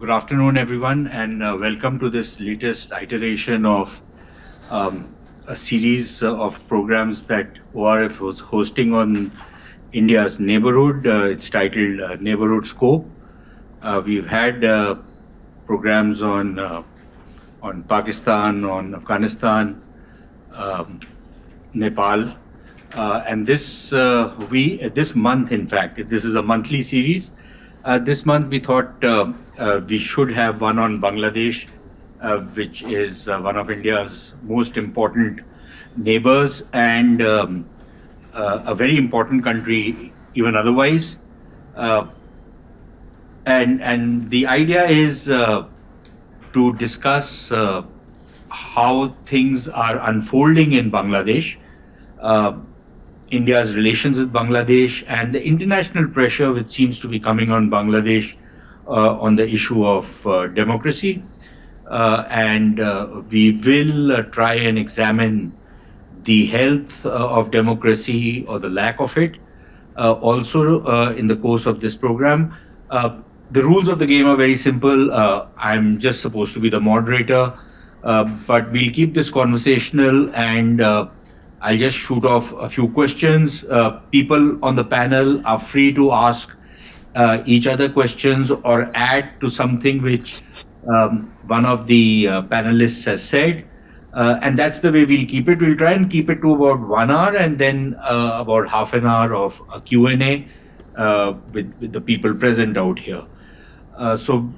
Good afternoon, everyone, and welcome to this latest iteration of a series of programs that ORF was hosting on India's neighborhood. It's titled Neighborhood Scope. We've had programs on Pakistan, on Afghanistan, Nepal, and this month, in fact, this is a monthly series. This month we thought we should have one on Bangladesh, which is one of India's most important neighbors and a very important country even otherwise. And the idea is to discuss how things are unfolding in Bangladesh, India's relations with Bangladesh, and the international pressure which seems to be coming on Bangladesh on the issue of democracy. And we will try and examine the health of democracy or the lack of it. Also, in the course of this program, the rules of the game are very simple. I'm just supposed to be the moderator, but we'll keep this conversational, and I'll just shoot off a few questions. People on the panel are free to ask each other questions or add to something which one of the panelists has said. And that's the way we'll keep it. We'll try and keep it to about 1 hour and then about half an hour of a Q&A with the people present out here. So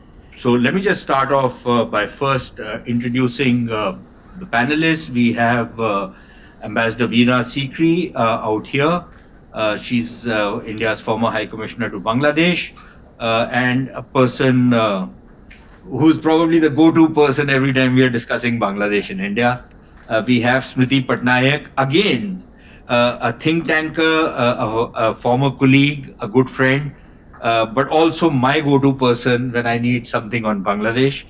let me just start off by first introducing the panelists. We have Ambassador Veena Sikri out here. She's India's former High Commissioner to Bangladesh, and a person who's probably the go-to person every time we are discussing Bangladesh in India. We have Smriti Patnaik, again, a think tanker, a former colleague, a good friend, but also my go-to person when I need something on Bangladesh.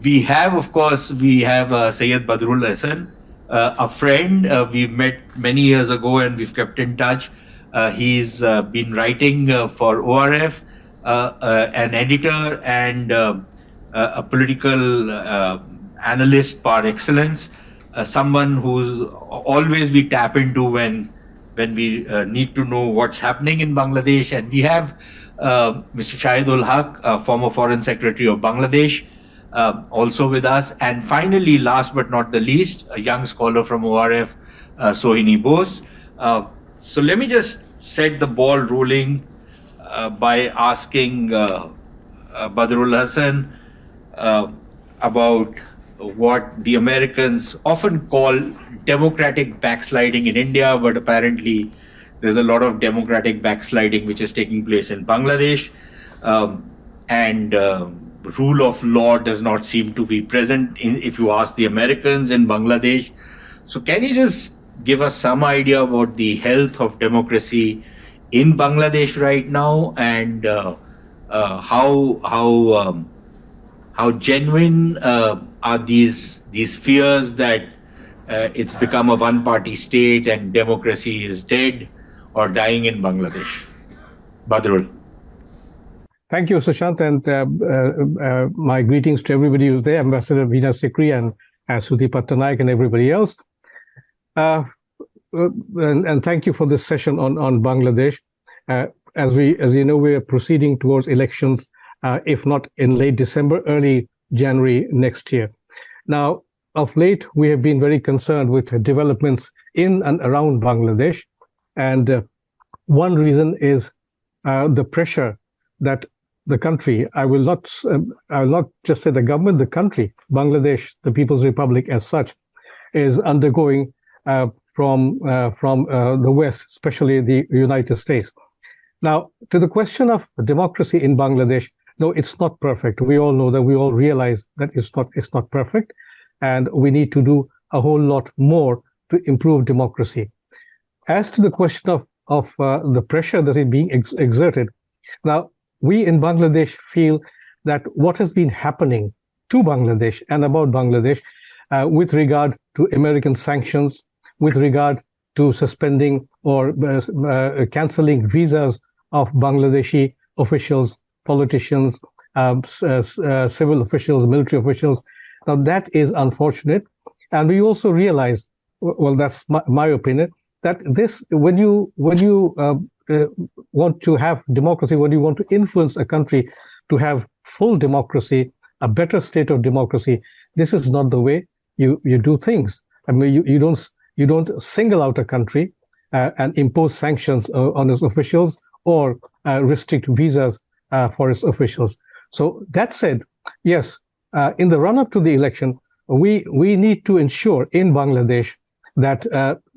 We have, of course, Sayyid Badrul Hasan, a friend we've met many years ago and we've kept in touch. He's been writing for ORF, an editor and a political analyst par excellence, someone who's always we tap into when we need to know what's happening in Bangladesh. And we have Mr. Shahidul Haq, former Foreign Secretary of Bangladesh, also with us. And finally, last but not the least, a young scholar from ORF, Sohini Bose. So let me just set the ball rolling by asking Badrul Hasan about what the Americans often call democratic backsliding in India, but apparently there's a lot of democratic backsliding which is taking place in Bangladesh. And rule of law does not seem to be present if you ask the Americans in Bangladesh. So can you just give us some idea about the health of democracy in Bangladesh right now, and how genuine are these fears that it's become a one-party state and democracy is dead or dying in Bangladesh? Badrul. Thank you, Sushant, and my greetings to everybody who's there, Ambassador Veena Sikri and Smriti Patnaik and everybody else. And thank you for this session on Bangladesh. As you know, we are proceeding towards elections, if not in late December, early January next year. Now, of late, we have been very concerned with developments in and around Bangladesh, and one reason is the pressure that the country, I will not just say the government, the country, Bangladesh, the People's Republic as such, is undergoing from the West, especially the United States. Now, to the question of democracy in Bangladesh, no, it's not perfect. We all know that. We all realize that it's not perfect, and we need to do a whole lot more to improve democracy. As to the question of the pressure that is being exerted, now, we in Bangladesh feel that what has been happening to Bangladesh and about Bangladesh with regard to American sanctions, with regard to suspending or cancelling visas of Bangladeshi officials, politicians, civil officials, military officials. Now that is unfortunate, and we also realize, well, that's my opinion, that this when you want to have democracy, when you want to influence a country to have full democracy, a better state of democracy, this is not the way you do things. I mean, you don't single out a country and impose sanctions on its officials or restrict visas for its officials. So that said, yes, in the run-up to the election, we need to ensure in Bangladesh that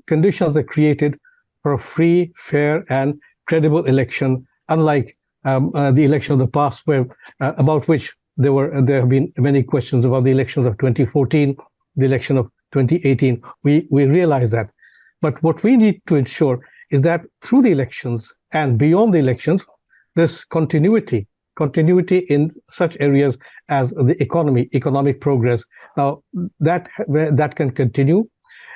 conditions are created for a free, fair, and credible election, unlike the election of the past, about which there have been many questions about the elections of 2014, the election of 2018. We realize that. But what we need to ensure is that through the elections and beyond the elections, there's continuity in such areas as the economic progress. Now, that can continue.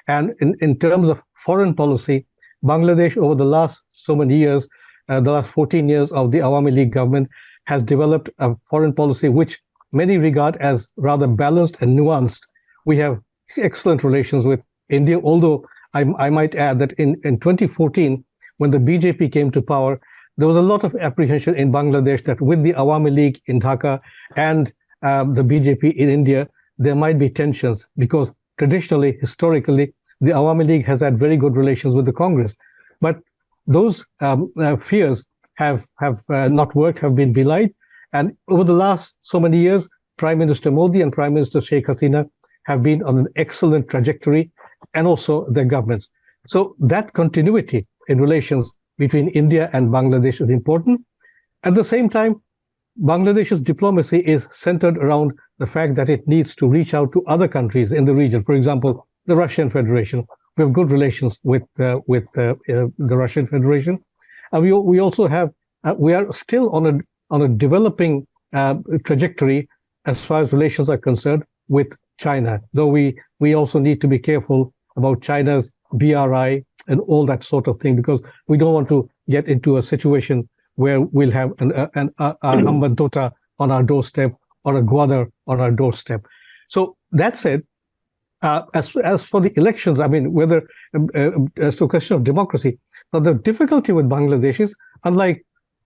And in terms of foreign policy, Bangladesh, over the last so many years, the last 14 years of the Awami League government, has developed a foreign policy which many regard as rather balanced and nuanced. We have excellent relations with India, although I might add that in 2014, when the BJP came to power, there was a lot of apprehension in Bangladesh that with the Awami League in Dhaka and the BJP in India, there might be tensions, because traditionally, historically, the Awami League has had very good relations with the Congress. But those fears have not worked, have been belied. And over the last so many years, Prime Minister Modi and Prime Minister Sheikh Hasina have been on an excellent trajectory, and also their governments. So that continuity in relations between India and Bangladesh is important. At the same time, Bangladesh's diplomacy is centered around the fact that it needs to reach out to other countries in the region. For example, the Russian Federation. We have good relations with the Russian Federation, and we also have we are still on a developing trajectory as far as relations are concerned with China. Though we also need to be careful about China's BRI and all that sort of thing, because we don't want to get into a situation where we'll have an Hambantota on our doorstep or a Gwadar on our doorstep. So that said, as for the elections, I mean, whether as to a question of democracy, now the difficulty with Bangladesh is, unlike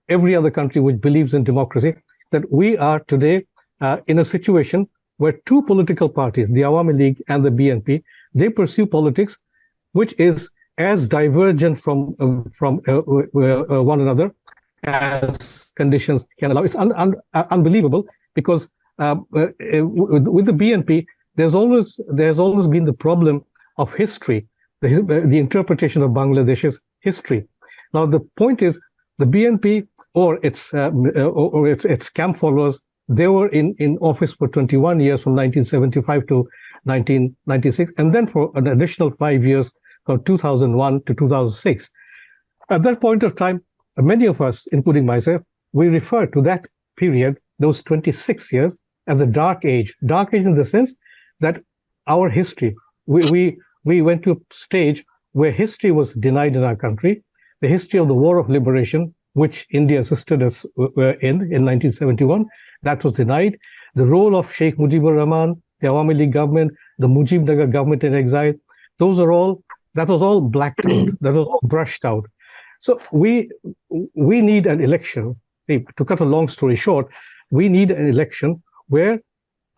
every other country which believes in democracy, that we are today in a situation where two political parties, the Awami League and the BNP, they pursue politics which is as divergent from one another as conditions can allow. It's unbelievable, because with the BNP, there's always been the problem of history, the interpretation of Bangladesh's history. Now the point is, the BNP or its camp followers, they were in office for 21 years, from 1975 to 1996, and then for an additional 5 years, from 2001 to 2006. At that point of time, many of us, including myself, we refer to that period, those 26 years, as a dark age. Dark age in the sense that our history, we went to a stage where history was denied in our country. The history of the War of Liberation, which India assisted us in 1971, that was denied. The role of Sheikh Mujibur Rahman, the Awami League government, the Mujibnagar government in exile, that was all blacked out, that was all brushed out. So we need an election. See, to cut a long story short, we need an election where,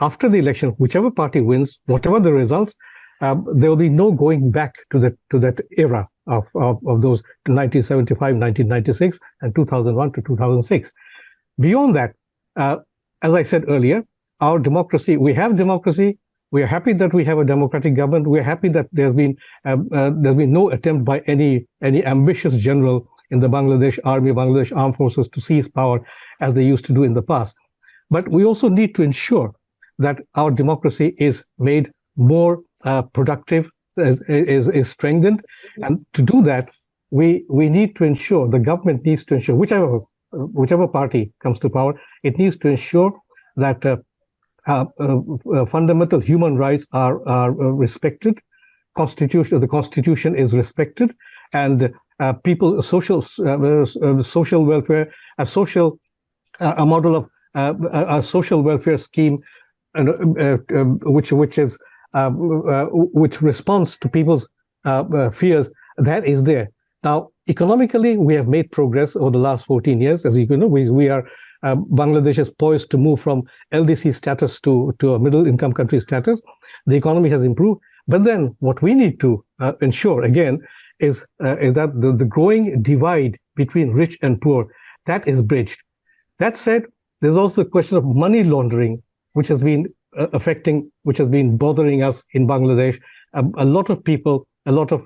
after the election, whichever party wins, whatever the results, there will be no going back to that era of those 1975, 1996, and 2001 to 2006. Beyond that, as I said earlier, our democracy, we have democracy. We are happy that we have a democratic government. We are happy that there's been no attempt by any ambitious general in the Bangladesh Army, Bangladesh Armed Forces, to seize power as they used to do in the past. But we also need to ensure that our democracy is made more productive, is strengthened, and to do that, we need to ensure, the government needs to ensure, whichever party comes to power, it needs to ensure that fundamental human rights are respected, the Constitution is respected, and social welfare, a model of a social welfare scheme, which responds to people's fears, that is there. Now, economically, we have made progress over the last 14 years. As you know, we are Bangladesh is poised to move from LDC status to a middle income country status. The economy has improved. But then what we need to ensure, again, is that the growing divide between rich and poor, that is bridged. That said, there's also the question of money laundering, which has been bothering us in Bangladesh. A lot of people, a lot of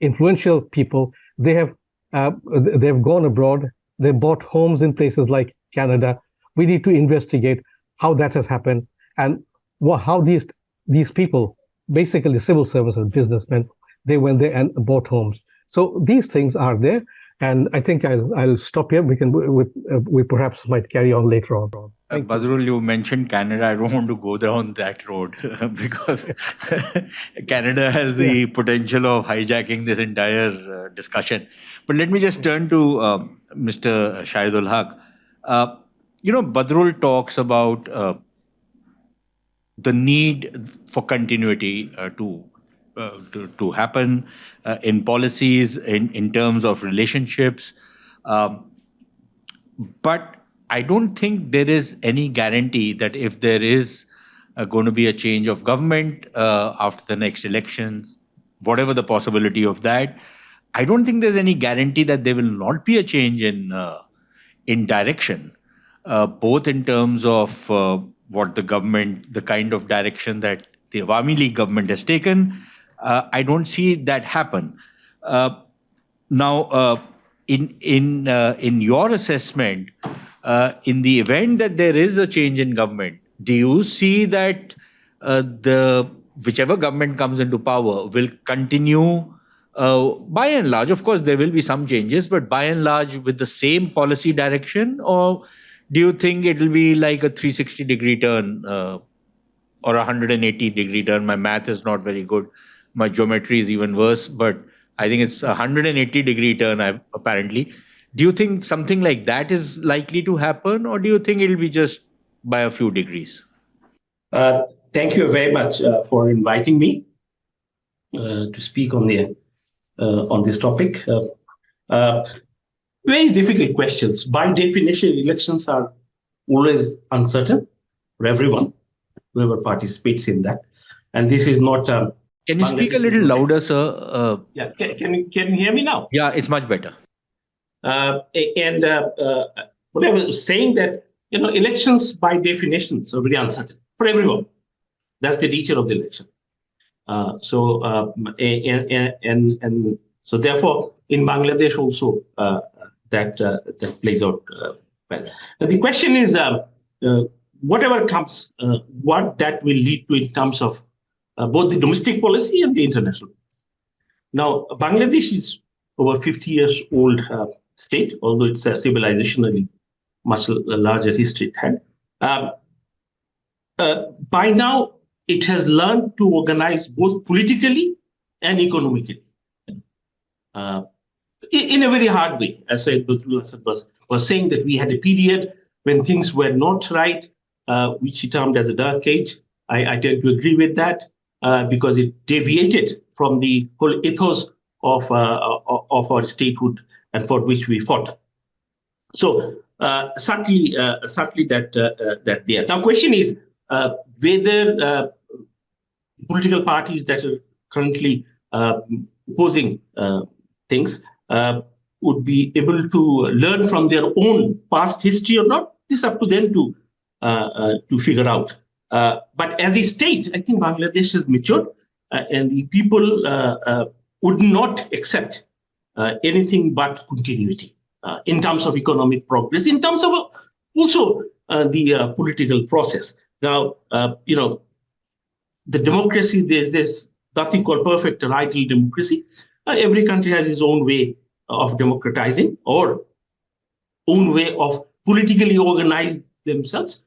influential people, they've gone abroad. They bought homes in places like Canada. We need to investigate how that has happened and how these people, basically civil servants and businessmen, they went there and bought homes. So these things are there, and I think I'll stop here. We perhaps might carry on later on. Badrul, you mentioned Canada. I don't want to go down that road because Canada has the potential of hijacking this entire discussion. But let me just turn to Mr. Shahidul Haq. Badrul talks about the need for continuity to happen in policies, in terms of relationships. But I don't think there is any guarantee that if there is going to be a change of government after the next elections, whatever the possibility of that, I don't think there's any guarantee that there will not be a change in direction, both in terms of what the government, the kind of direction that the Awami League government has taken. I don't see that happen. Now, in your assessment, in the event that there is a change in government, do you see that whichever government comes into power will continue, by and large, of course there will be some changes, but by and large with the same policy direction, or do you think it will be like a 360-degree turn or a 180-degree turn? My math is not very good. My geometry is even worse, but I think it's a 180-degree turn, apparently. Do you think something like that is likely to happen, or do you think it'll be just by a few degrees? Thank you very much for inviting me to speak on this topic. Very difficult questions. By definition, elections are always uncertain for everyone, whoever participates in that. And this is not... Can you speak a little louder, sir? Yeah. Can you hear me now? Yeah, it's much better. What I was saying that, elections by definition are very uncertain for everyone. That's the nature of the election. So therefore, in Bangladesh also, that plays out well. Now the question is, whatever comes, what that will lead to in terms of both the domestic policy and the international policy. Now, Bangladesh is over 50 years old state, although it's a civilizationally much larger history it had. By now, it has learned to organize both politically and economically in a very hard way. As Badrul was saying, that we had a period when things were not right, which he termed as a dark age. I tend to agree with that because it deviated from the whole ethos of our statehood and for which we fought. So certainly that there. Now, question is whether political parties that are currently opposing things would be able to learn from their own past history or not. This is up to them to figure out. But as a state, I think Bangladesh has matured, and the people would not accept anything but continuity in terms of economic progress, in terms of also the political process. Now, the democracy, there's nothing called perfect or ideal democracy. Every country has its own way of democratizing or own way of politically organize themselves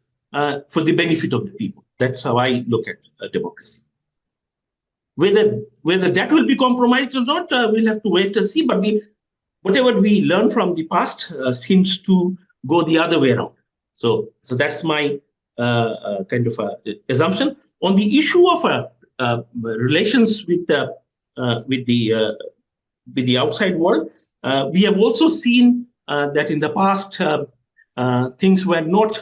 for the benefit of the people. That's how I look at democracy. Whether that will be compromised or not, we'll have to wait to see. But whatever we learn from the past seems to go the other way around. So that's my kind of assumption. On the issue of relations with the outside world, we have also seen that in the past things were not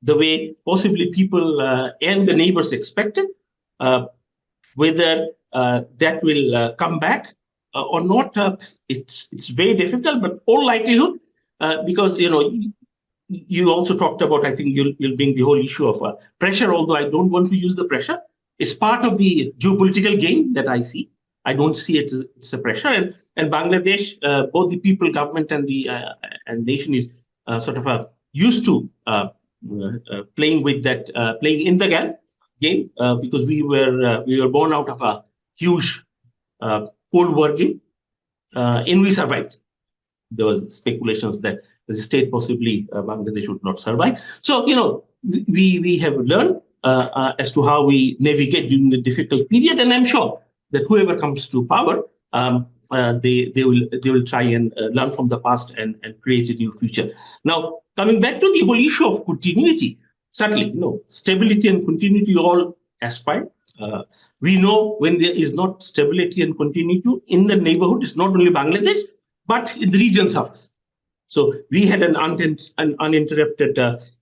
the way possibly people and the neighbors expected. Whether that will come back or not, it's very difficult. But all likelihood, because you also talked about, I think you'll bring the whole issue of pressure. Although I don't want to use the pressure, it's part of the geopolitical game that I see. I don't see it as a pressure, and Bangladesh, both the people, government, and the nation is sort of used to playing with that, playing in the game, because we were born out of a huge Cold War game, and we survived. There was speculations that as a state possibly Bangladesh would not survive. So we have learned as to how we navigate during the difficult period, and I'm sure that whoever comes to power, they will try and learn from the past and create a new future. Now, coming back to the whole issue of continuity, certainly, stability and continuity all aspire. We know when there is not stability and continuity in the neighborhood, it's not only Bangladesh, but in the regions of us. So we had an uninterrupted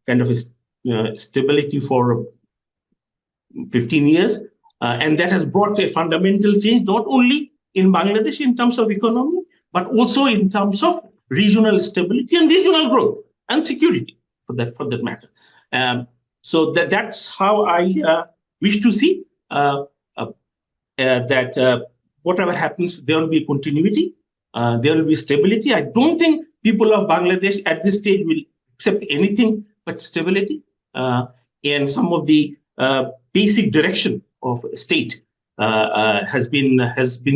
kind of stability for 15 years. And that has brought a fundamental change, not only in Bangladesh in terms of economy, but also in terms of regional stability and regional growth and security, for that matter. So that's how I wish to see that whatever happens, there will be continuity, there will be stability. I don't think people of Bangladesh at this stage will accept anything but stability, and some of the basic direction of state has been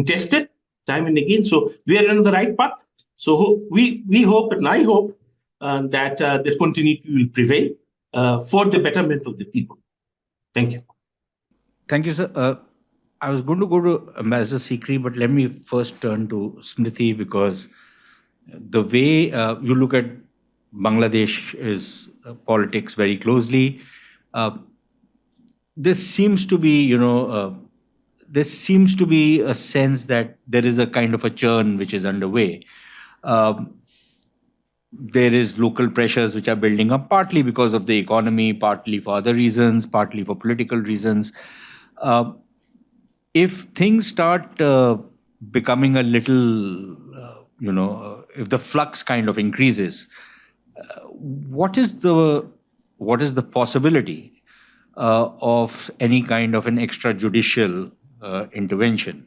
tested time and again. So we are on the right path. So we hope, and I hope that the continuity will prevail for the betterment of the people. Thank you. Thank you, sir. I was going to go to Ambassador Sikri, but let me first turn to Smriti, because the way you look at Bangladesh's politics very closely, this seems to be, there seems to be a sense that there is a kind of a churn which is underway. There is local pressures which are building up, partly because of the economy, partly for other reasons, partly for political reasons. If things start becoming a little, if the flux kind of increases, what is the possibility of any kind of an extrajudicial intervention,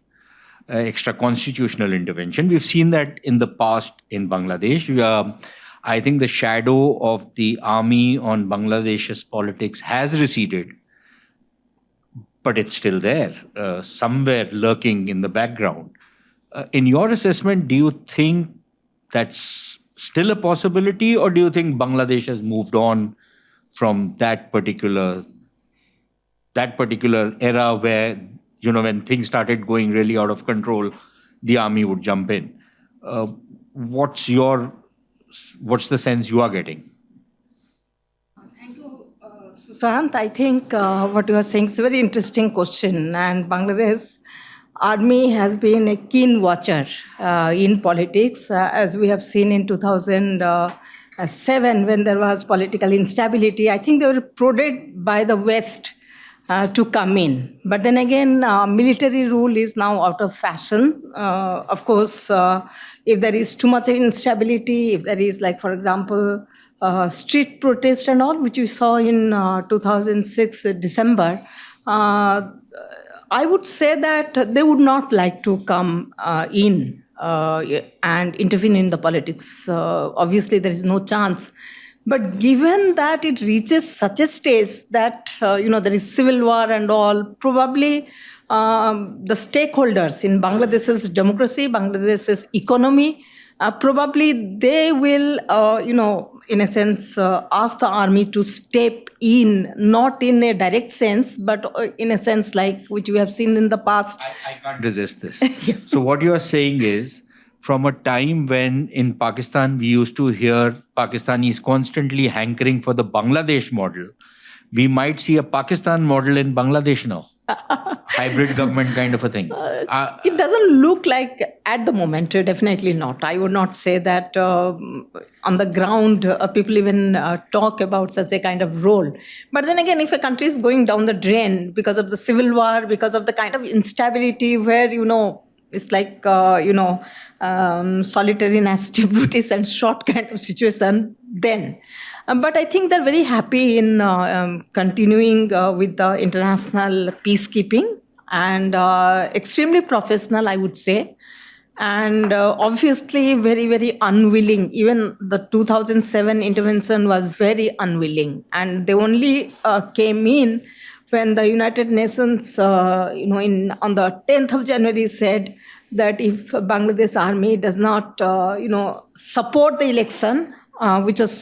extra constitutional intervention? We've seen that in the past in Bangladesh. I think the shadow of the army on Bangladesh's politics has receded, but it's still there, somewhere lurking in the background. In your assessment, do you think that's still a possibility, or do you think Bangladesh has moved on from that particular era where, when things started going really out of control, the army would jump in? What's the sense you are getting? Thank you, Sushant. I think what you are saying is a very interesting question, and Bangladesh Army has been a keen watcher in politics, as we have seen in 2007 when there was political instability. I think they were prodded by the West to come in. But then again, military rule is now out of fashion. Of course, if there is too much instability, if there is, like, for example, street protest and all, which we saw in 2006 December, I would say that they would not like to come in and intervene in the politics. Obviously, there is no chance. But given that it reaches such a stage that, there is civil war and all, probably the stakeholders in Bangladesh's democracy, Bangladesh's economy, probably they will, in a sense, ask the army to step in, not in a direct sense, but in a sense like which we have seen in the past. I can't resist this. So what you are saying is, from a time when in Pakistan we used to hear Pakistanis constantly hankering for the Bangladesh model. We might see a Pakistan model in Bangladesh now. Hybrid government kind of a thing. It doesn't look like at the moment, definitely not. I would not say that on the ground people even talk about such a kind of role. But then again, if a country is going down the drain because of the civil war, because of the kind of instability where, it's like, solitary nasty British and short kind of situation then. But I think they're very happy in continuing with the international peacekeeping and extremely professional, I would say. And obviously very, very unwilling. Even the 2007 intervention was very unwilling. And they only came in when the United Nations, on the 10th of January said that if Bangladesh army does not, support the election, which was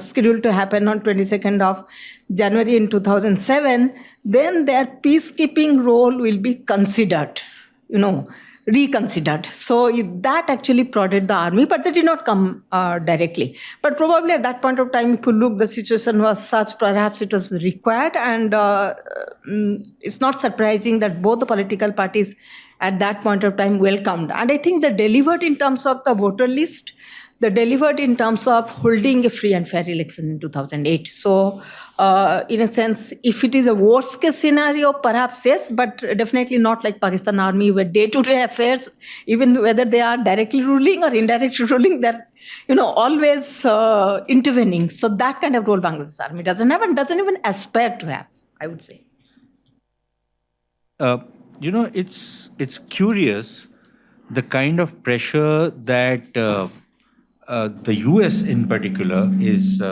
scheduled to happen on 22nd of January in 2007, then their peacekeeping role will be considered, reconsidered. So that actually prodded the army, but they did not come directly. But probably at that point of time, if you look, the situation was such, perhaps it was required. And it's not surprising that both the political parties at that point of time welcomed. And I think they delivered in terms of the voter list. They delivered in terms of holding a free and fair election in 2008. So, in a sense, if it is a worst-case scenario, perhaps yes, but definitely not like Pakistan army, where day-to-day affairs, even whether they are directly ruling or indirectly ruling, they're always intervening. So that kind of role Bangladesh army doesn't have and doesn't even aspire to have, I would say. It's curious the kind of pressure that the US in particular is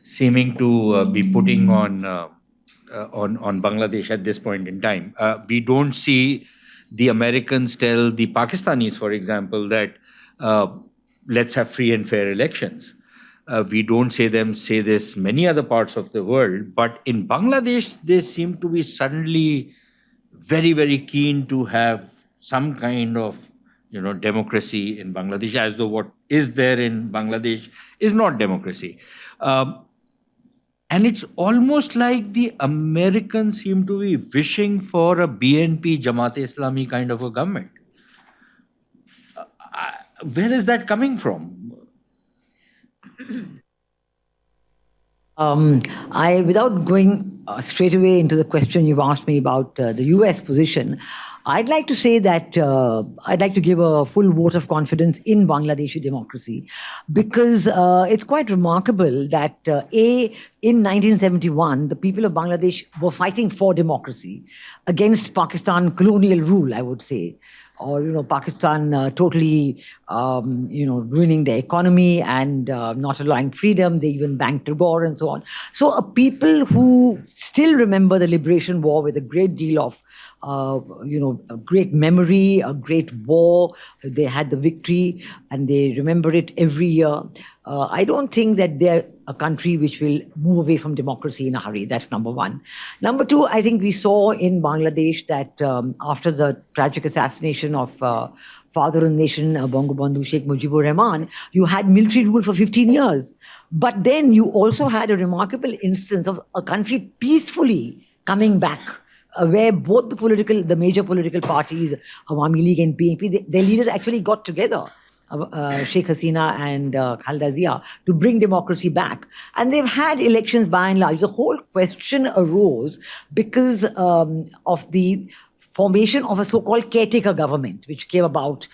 seeming to be putting on Bangladesh at this point in time. We don't see the Americans tell the Pakistanis, for example, that let's have free and fair elections. We don't say this many other parts of the world, but in Bangladesh, they seem to be suddenly very, very keen to have some kind of democracy in Bangladesh, as though what is there in Bangladesh is not democracy. And it's almost like the Americans seem to be wishing for a BNP Jamaat-e-Islami kind of a government. Where is that coming from? Without going straight away into the question you've asked me about the US position, I'd like to say that I'd like to give a full vote of confidence in Bangladeshi democracy, because it's quite remarkable that in 1971, the people of Bangladesh were fighting for democracy against Pakistan colonial rule, I would say. Or, Pakistan totally, ruining their economy and not allowing freedom. They even banned Tagore and so on. So a people who still remember the liberation war with a great deal of, a great memory, a great war. They had the victory and they remember it every year. I don't think that they're a country which will move away from democracy in a hurry. That's number one. Number two, I think we saw in Bangladesh that after the tragic assassination of father of the nation, Bangabandhu Sheikh Mujibur Rahman, you had military rule for 15 years. But then you also had a remarkable instance of a country peacefully coming back, where both the major political parties, Awami League and PNP, their leaders actually got together. Sheikh Hasina and Khaleda Zia, to bring democracy back. And they've had elections by and large. The whole question arose because of the formation of a so-called caretaker government, which came about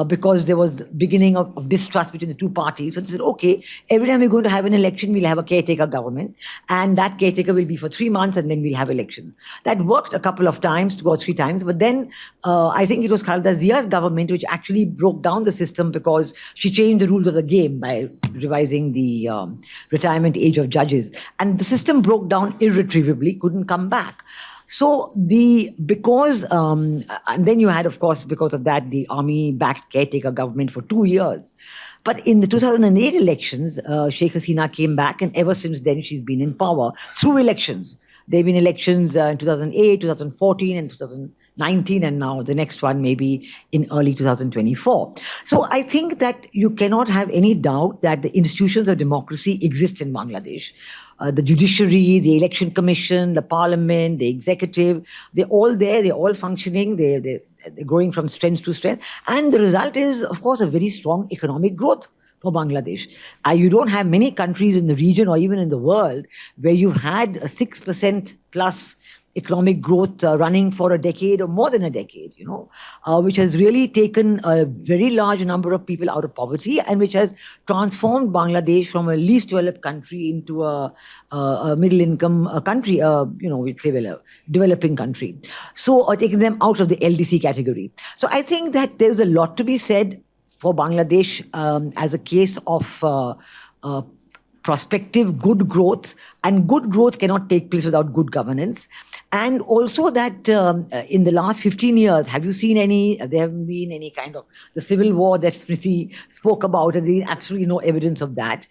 because there was beginning of distrust between the two parties. So they said, okay, every time we're going to have an election, we'll have a caretaker government, and that caretaker will be for 3 months, and then we'll have elections. That worked a couple of times, 2 or 3 times, but then I think it was Khaleda Zia's government which actually broke down the system, because she changed the rules of the game by revising the retirement age of judges. And the system broke down irretrievably, couldn't come back. So and then you had, of course, because of that, the army-backed caretaker government for 2 years. But in the 2008 elections, Sheikh Hasina came back, and ever since then she's been in power through elections. There have been elections in 2008, 2014, and 2019, and now the next one maybe in early 2024. So I think that you cannot have any doubt that the institutions of democracy exist in Bangladesh. The judiciary, the election commission, the parliament, the executive, they're all there, they're all functioning, they're growing from strength to strength. And the result is, of course, a very strong economic growth for Bangladesh. You don't have many countries in the region or even in the world where you've had a 6% plus economic growth running for a decade or more than a decade, which has really taken a very large number of people out of poverty and which has transformed Bangladesh from a least developed country into a middle-income country, we'd say a developing country. So taking them out of the LDC category. So I think that there's a lot to be said for Bangladesh as a case of prospective good growth, and good growth cannot take place without good governance. And also that in the last 15 years, have you seen there haven't been any kind of the civil war that Smriti spoke about, and there's absolutely no evidence of that.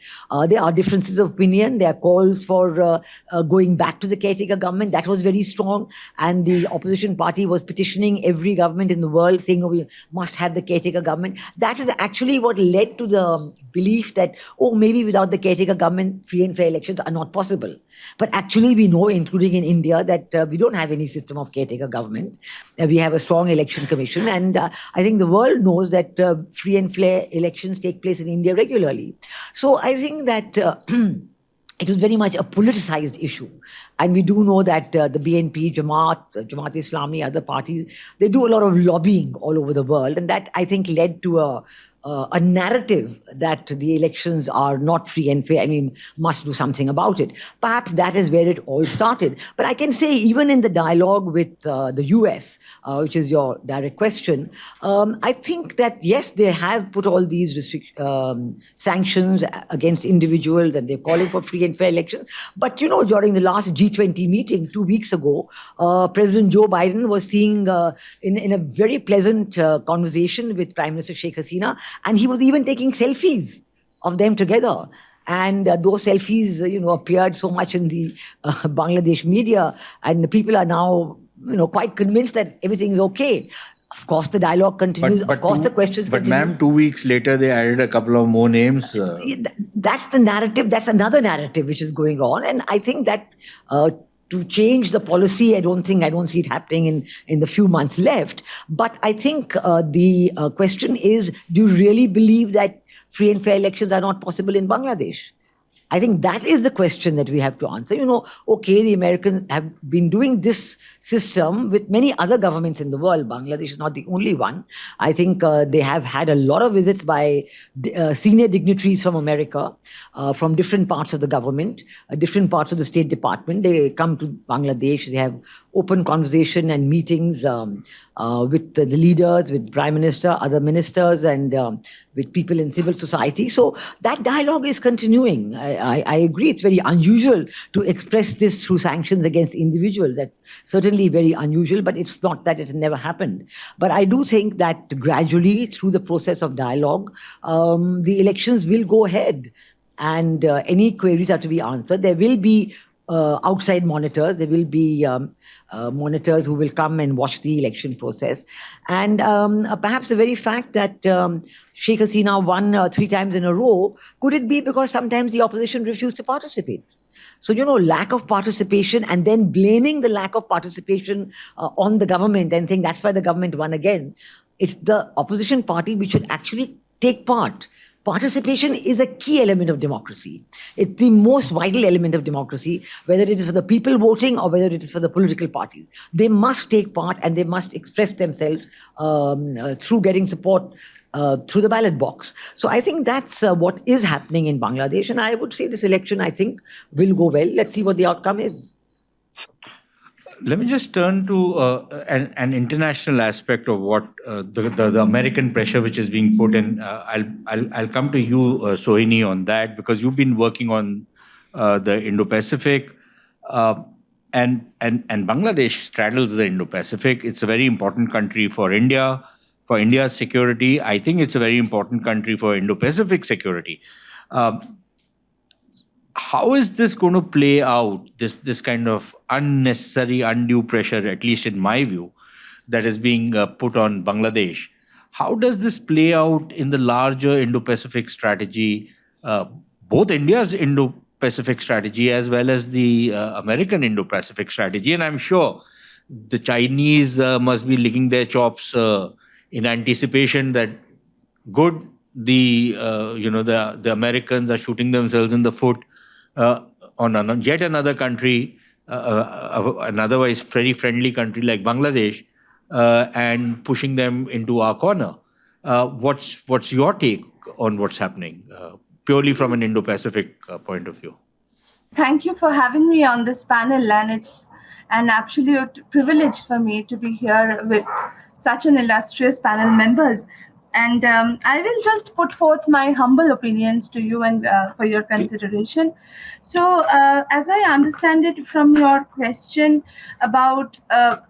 There are differences of opinion. There are calls for going back to the caretaker government. That was very strong. And the opposition party was petitioning every government in the world saying, we must have the caretaker government. That is actually what led to the belief that, maybe without the caretaker government, free and fair elections are not possible. But actually we know, including in India, that we don't have any system of caretaker government. We have a strong election commission. And I think the world knows that free and fair elections take place in India regularly. So I think that it was very much a politicized issue. And we do know that the BNP, Jamaat Islami, other parties, they do a lot of lobbying all over the world. And that, I think, led to a narrative that the elections are not free and fair. Must do something about it. Perhaps that is where it all started. But I can say, even in the dialogue with the US, which is your direct question, I think that, yes, they have put all these sanctions against individuals and they're calling for free and fair elections. But, during the last G20 meeting 2 weeks ago, President Joe Biden was seeing in a very pleasant conversation with Prime Minister Sheikh Hasina, and he was even taking selfies of them together. And those selfies, appeared so much in the Bangladesh media, and the people are now, quite convinced that everything is okay. Of course, the dialogue continues. Of course, the questions continue. But ma'am, 2 weeks later, they added a couple of more names. That's the narrative. That's another narrative which is going on. And I think that to change the policy, I don't see it happening in the few months left. But I think the question is, do you really believe that free and fair elections are not possible in Bangladesh? I think that is the question that we have to answer. The Americans have been doing this system with many other governments in the world. Bangladesh is not the only one. I think they have had a lot of visits by senior dignitaries from America, from different parts of the government, different parts of the State Department. They come to Bangladesh. They have open conversation and meetings with the leaders, with Prime Minister, other ministers, and with people in civil society. So that dialogue is continuing. I agree, it's very unusual to express this through sanctions against individuals. That's certainly very unusual, but it's not that it never happened. But I do think that gradually, through the process of dialogue, the elections will go ahead, and any queries are to be answered. There will be outside monitors. There will be monitors who will come and watch the election process. And perhaps the very fact that Sheikh Hasina won 3 times in a row, could it be because sometimes the opposition refused to participate? So, lack of participation, and then blaming the lack of participation on the government and think that's why the government won again. It's the opposition party which should actually take part. Participation is a key element of democracy. It's the most vital element of democracy, whether it is for the people voting or whether it is for the political parties. They must take part and they must express themselves through getting support through the ballot box. So I think that's what is happening in Bangladesh. And I would say this election, I think, will go well. Let's see what the outcome is. Let me just turn to an international aspect of what the American pressure which is being put in. I'll come to you, Sohini, on that, because you've been working on the Indo-Pacific, and Bangladesh straddles the Indo-Pacific. It's a very important country for India, for India's security. I think it's a very important country for Indo-Pacific security. How is this going to play out, this kind of unnecessary, undue pressure, at least in my view, that is being put on Bangladesh. How does this play out in the larger Indo-Pacific strategy, both India's Indo-Pacific strategy as well as the American Indo-Pacific strategy? And I'm sure the Chinese must be licking their chops in anticipation that good, the Americans are shooting themselves in the foot on yet another country, an otherwise very friendly country like Bangladesh, and pushing them into our corner. What's your take on what's happening, purely from an Indo-Pacific point of view? Thank you for having me on this panel, and it's an absolute privilege for me to be here with such an illustrious panel members. And I will just put forth my humble opinions to you and for your consideration. So as I understand it from your question about whether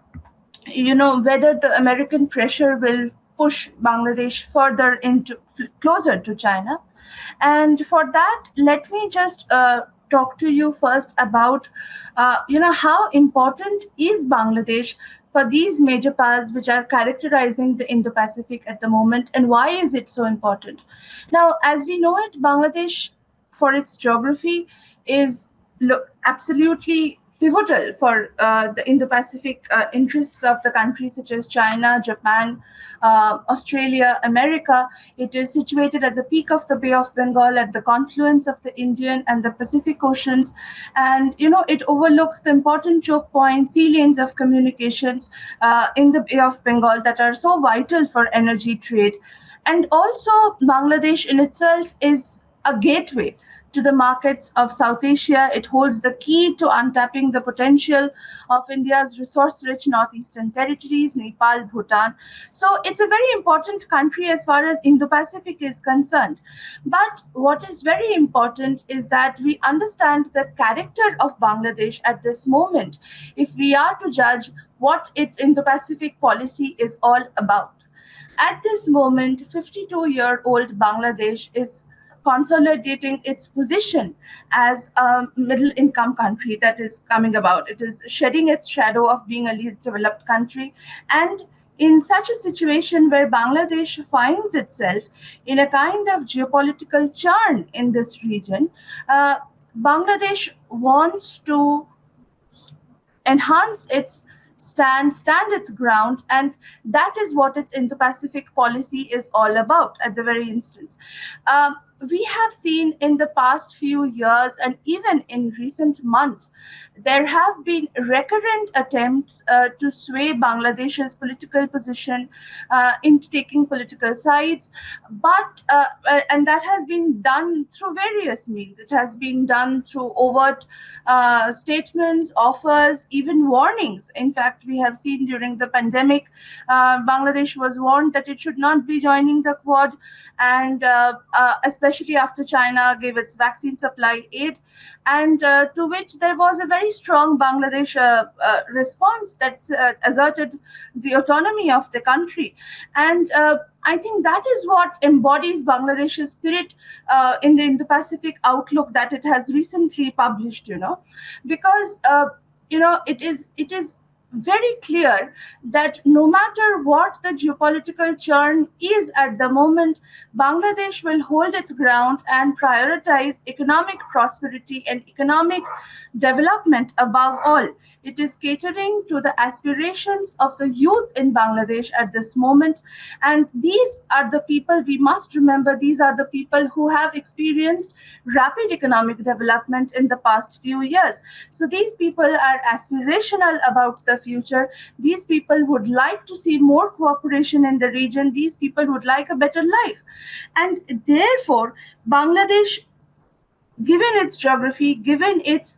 the American pressure will push Bangladesh further closer to China. And for that, let me just talk to you first about, how important is Bangladesh for these major powers which are characterizing the Indo-Pacific at the moment, and why is it so important? Now, as we know it, Bangladesh, for its geography, is absolutely pivotal for the Indo-Pacific interests of the countries such as China, Japan, Australia, America. It is situated at the peak of the Bay of Bengal, at the confluence of the Indian and the Pacific Oceans. And, it overlooks the important choke points, sea lanes of communications in the Bay of Bengal that are so vital for energy trade. And also, Bangladesh in itself is a gateway to the markets of South Asia. It holds the key to untapping the potential of India's resource-rich northeastern territories, Nepal, Bhutan. So it's a very important country as far as Indo-Pacific is concerned. But what is very important is that we understand the character of Bangladesh at this moment, if we are to judge what its Indo-Pacific policy is all about. At this moment, 52-year-old Bangladesh is consolidating its position as a middle-income country that is coming about. It is shedding its shadow of being a least developed country. And in such a situation where Bangladesh finds itself in a kind of geopolitical churn in this region, Bangladesh wants to enhance its stand its ground, and that is what its Indo-Pacific policy is all about at the very instance. We have seen in the past few years, and even in recent months, there have been recurrent attempts to sway Bangladesh's political position into taking political sides, but and that has been done through various means. It has been done through overt statements, offers, even warnings. In fact, we have seen during the pandemic, Bangladesh was warned that it should not be joining the Quad, and especially after China gave its vaccine supply aid, and to which there was a very strong Bangladesh response that asserted the autonomy of the country. And I think that is what embodies Bangladesh's spirit in the Indo-Pacific outlook that it has recently published, because, it is very clear that no matter what the geopolitical churn is at the moment, Bangladesh will hold its ground and prioritize economic prosperity and economic development above all. It is catering to the aspirations of the youth in Bangladesh at this moment. And these are the people, we must remember, these are the people who have experienced rapid economic development in the past few years. So these people are aspirational about the future. These people would like to see more cooperation in the region. These people would like a better life. And therefore, Bangladesh, given its geography, given its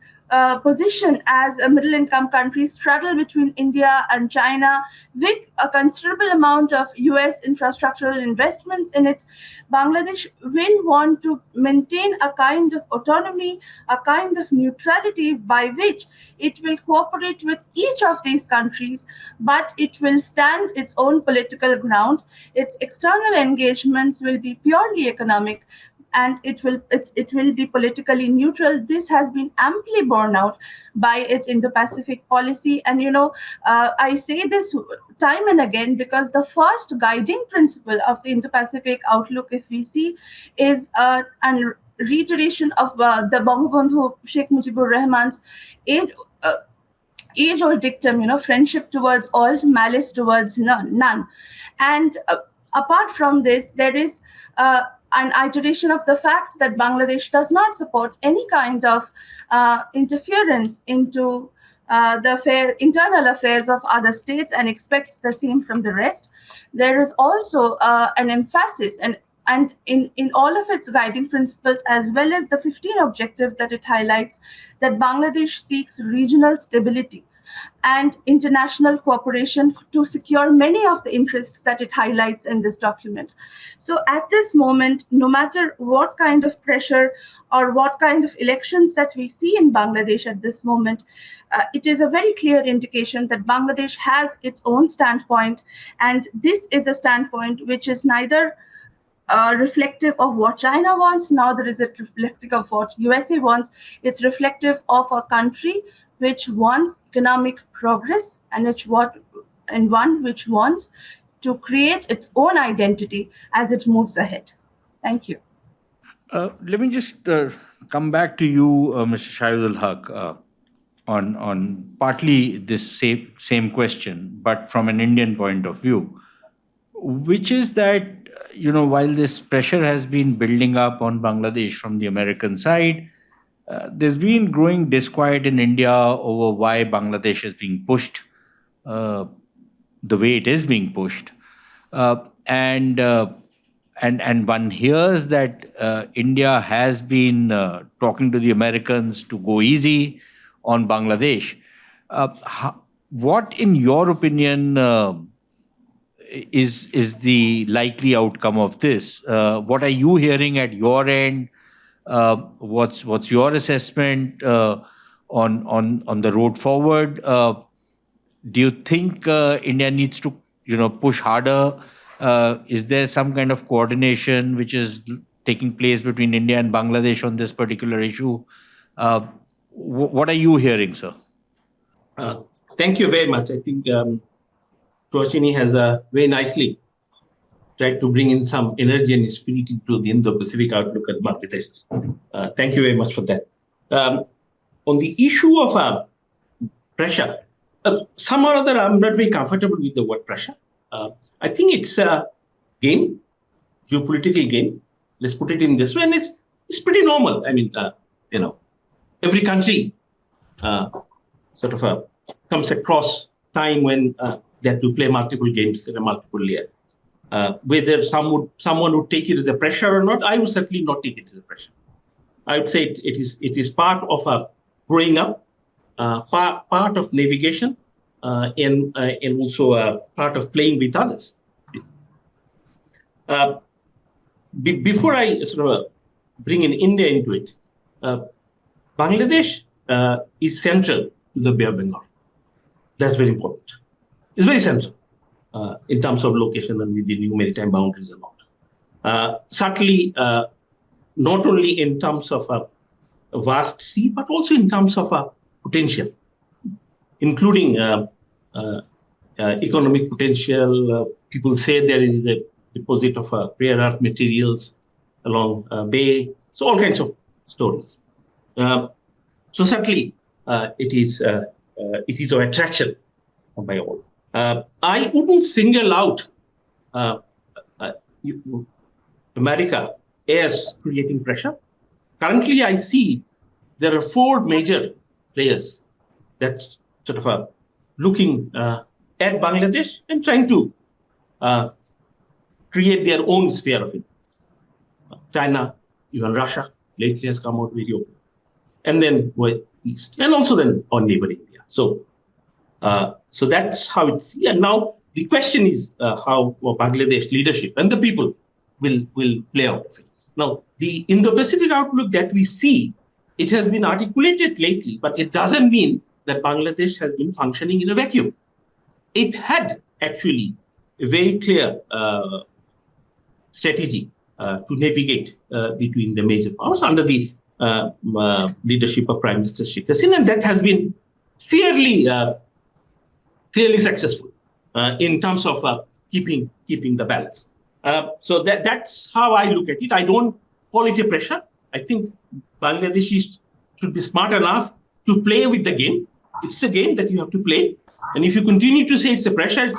position as a middle-income country, straddle between India and China, with a considerable amount of US infrastructural investments in it, Bangladesh will want to maintain a kind of autonomy, a kind of neutrality by which it will cooperate with each of these countries, but it will stand its own political ground. Its external engagements will be purely economic. and it will be politically neutral. This has been amply borne out by its Indo-Pacific policy. And I say this time and again because the first guiding principle of the Indo-Pacific outlook, if we see, is an reiteration of the Bangabandhu Sheikh Mujibur Rahman's age-old dictum, friendship towards all, malice towards none. And apart from this, there is an iteration of the fact that Bangladesh does not support any kind of interference into the internal affairs of other states and expects the same from the rest. There is also an emphasis and in all of its guiding principles, as well as the 15 objectives that it highlights, that Bangladesh seeks regional stability and international cooperation to secure many of the interests that it highlights in this document. So at this moment, no matter what kind of pressure or what kind of elections that we see in Bangladesh at this moment, it is a very clear indication that Bangladesh has its own standpoint, and this is a standpoint which is neither reflective of what China wants, nor is it reflective of what USA wants. It's reflective of a country which wants economic progress and one which wants to create its own identity as it moves ahead. Thank you. Let me just come back to you, Mr. Shahidul Haq, on partly this same question, but from an Indian point of view, which is that, while this pressure has been building up on Bangladesh from the American side, there's been growing disquiet in India over why Bangladesh is being pushed the way it is being pushed. And one hears that India has been talking to the Americans to go easy on Bangladesh. What, in your opinion, is the likely outcome of this? What are you hearing at your end? What's your assessment on the road forward? Do you think India needs to push harder? Is there some kind of coordination which is taking place between India and Bangladesh on this particular issue? What are you hearing, sir? Thank you very much. I think Toshini has very nicely tried to bring in some energy and spirit into the Indo-Pacific outlook at Bangladesh. Thank you very much for that. On the issue of pressure, somehow or other, I'm not very comfortable with the word pressure. I think it's a game, geopolitical game. Let's put it in this way, and it's pretty normal. I mean, every country sort of comes across time when they have to play multiple games in a multiple layer. Whether someone would take it as a pressure or not, I would certainly not take it as a pressure. I would say it is part of growing up, part of navigation, and also part of playing with others. Before I sort of bring in India into it, Bangladesh is central to the Bay of Bengal. That's very important. It's very central in terms of location and with the new maritime boundaries and all. Certainly, not only in terms of a vast sea, but also in terms of potential, including economic potential. People say there is a deposit of rare earth materials along bay. So all kinds of stories. So certainly, it is of attraction by all. I wouldn't single out America as creating pressure. Currently, I see there are 4 major players that's sort of looking at Bangladesh and trying to create their own sphere of influence. China, even Russia, lately has come out very open. And then East, and also then on neighboring India. So that's how it's. And now the question is how Bangladesh leadership and the people will play out. Now, the Indo-Pacific outlook that we see, it has been articulated lately, but it doesn't mean that Bangladesh has been functioning in a vacuum. It had actually a very clear strategy to navigate between the major powers under the leadership of Prime Minister Sheikh Hasina, and that has been fairly successful in terms of keeping the balance. So that's how I look at it. I don't call it a pressure. I think Bangladeshis should be smart enough to play with the game. It's a game that you have to play. And if you continue to say it's a pressure,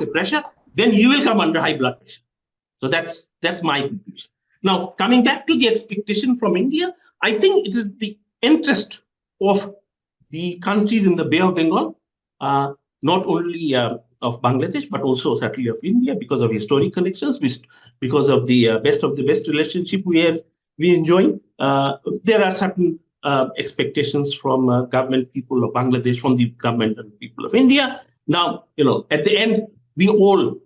then you will come under high blood pressure. So that's my conclusion. Now, coming back to the expectation from India, I think it is the interest of the countries in the Bay of Bengal, not only of Bangladesh, but also certainly of India, because of historic connections, because of the best relationship we enjoy. There are certain expectations from government people of Bangladesh, from the government and people of India. Now, at the end, we all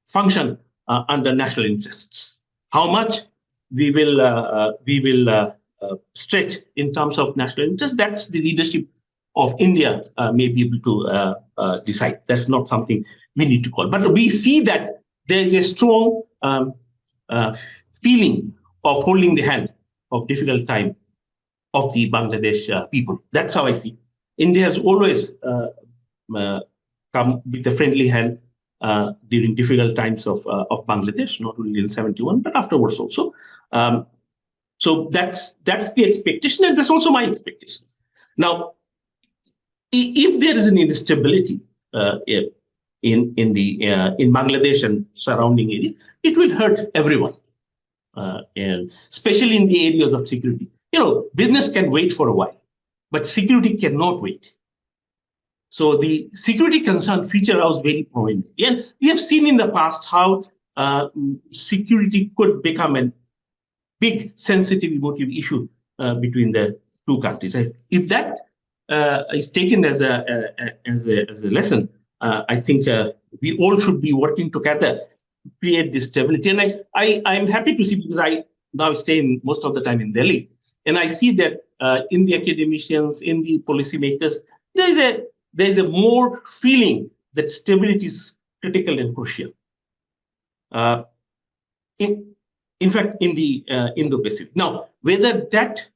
function under national interests. How much we will stretch in terms of national interest, that's the leadership of India may be able to decide. That's not something we need to call. But we see that there is a strong feeling of holding the hand of difficult time of the Bangladesh people. That's how I see it. India has always come with a friendly hand during difficult times of Bangladesh, not only in 1971, but afterwards also. So that's the expectation, and that's also my expectations. Now, if there is an instability in Bangladesh and surrounding area, it will hurt everyone, and especially in the areas of security. Business can wait for a while, but security cannot wait. So the security concern feature was very prominent. And we have seen in the past how security could become a big sensitive emotive issue between the two countries. If that is taken as a lesson, I think we all should be working together to create this stability. And I'm happy to see, because I now stay most of the time in Delhi, and I see that in the academicians, in the policymakers, there is a more feeling that stability is critical and crucial. In fact, in the Indo-Pacific. Now, whether that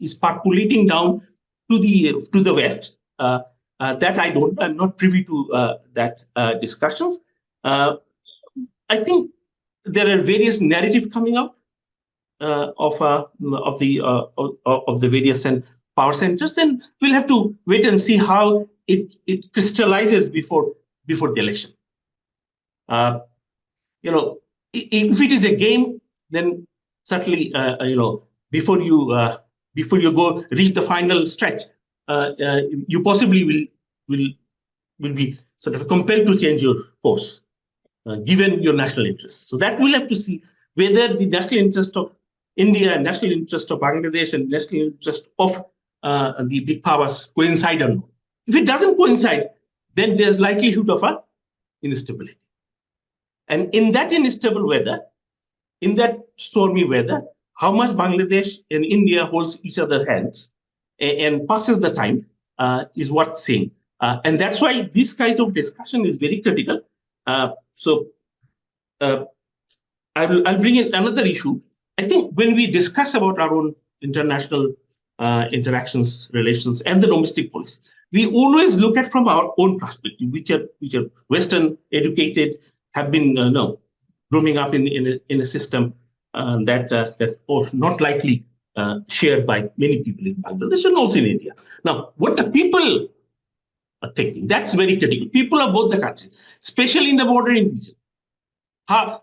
is percolating down to the West, that I'm not privy to that discussions. I think there are various narratives coming out of the various power centers, and we'll have to wait and see how it crystallizes before the election. If it is a game, then certainly before you go reach the final stretch, you possibly will be sort of compelled to change your course, given your national interests. So that we'll have to see whether the national interest of India, national interest of Bangladesh, and national interest of the big powers coincide or not. If it doesn't coincide, then there's likelihood of a instability. And in that unstable weather, in that stormy weather, how much Bangladesh and India holds each other's hands and passes the time is worth seeing. And that's why this kind of discussion is very critical. So I'll bring in another issue. I think when we discuss about our own international interactions, relations, and the domestic policy, we always look at from our own perspective, which are Western educated, have been growing up in a system that are not likely shared by many people in Bangladesh and also in India. Now, what the people are thinking, that's very critical. People of both the countries, especially in the bordering region,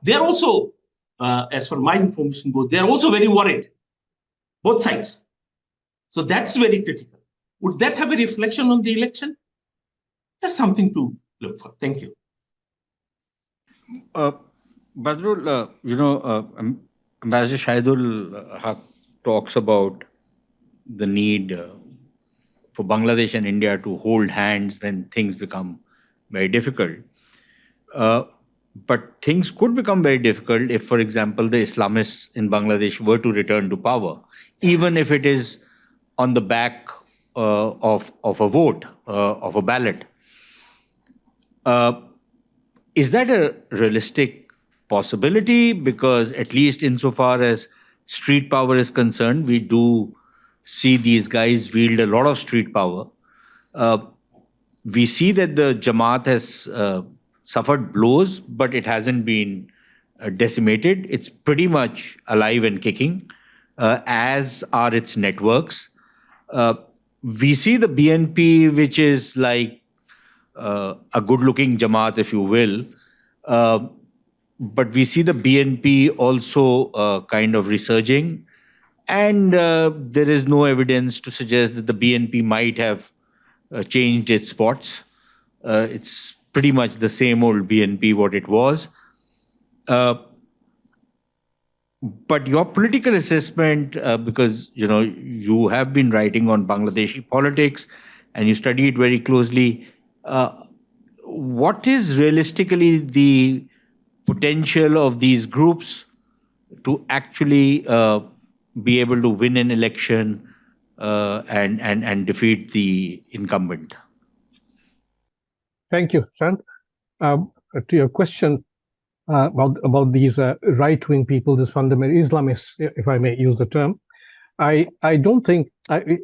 they're also, as far as my information goes, they're also very worried, both sides. So that's very critical. Would that have a reflection on the election? That's something to look for. Thank you. Badrul, Ambassador Shahidul Haq talks about the need for Bangladesh and India to hold hands when things become very difficult. But things could become very difficult if, for example, the Islamists in Bangladesh were to return to power, even if it is on the back of a vote, of a ballot. Is that a realistic possibility, because at least insofar as street power is concerned, we do see these guys wield a lot of street power. We see that the Jamaat has suffered blows, but it hasn't been decimated. It's pretty much alive and kicking, as are its networks. We see the BNP, which is like a good-looking Jamaat, if you will, but we see the BNP also kind of resurging, and there is no evidence to suggest that the BNP might have changed its spots. It's pretty much the same old BNP what it was. But your political assessment, because you have been writing on Bangladeshi politics and you study it very closely, what is realistically the potential of these groups to actually be able to win an election and defeat the incumbent? Thank you, Sushant. To your question about these right-wing people, these fundamental Islamists, if I may use the term, I don't think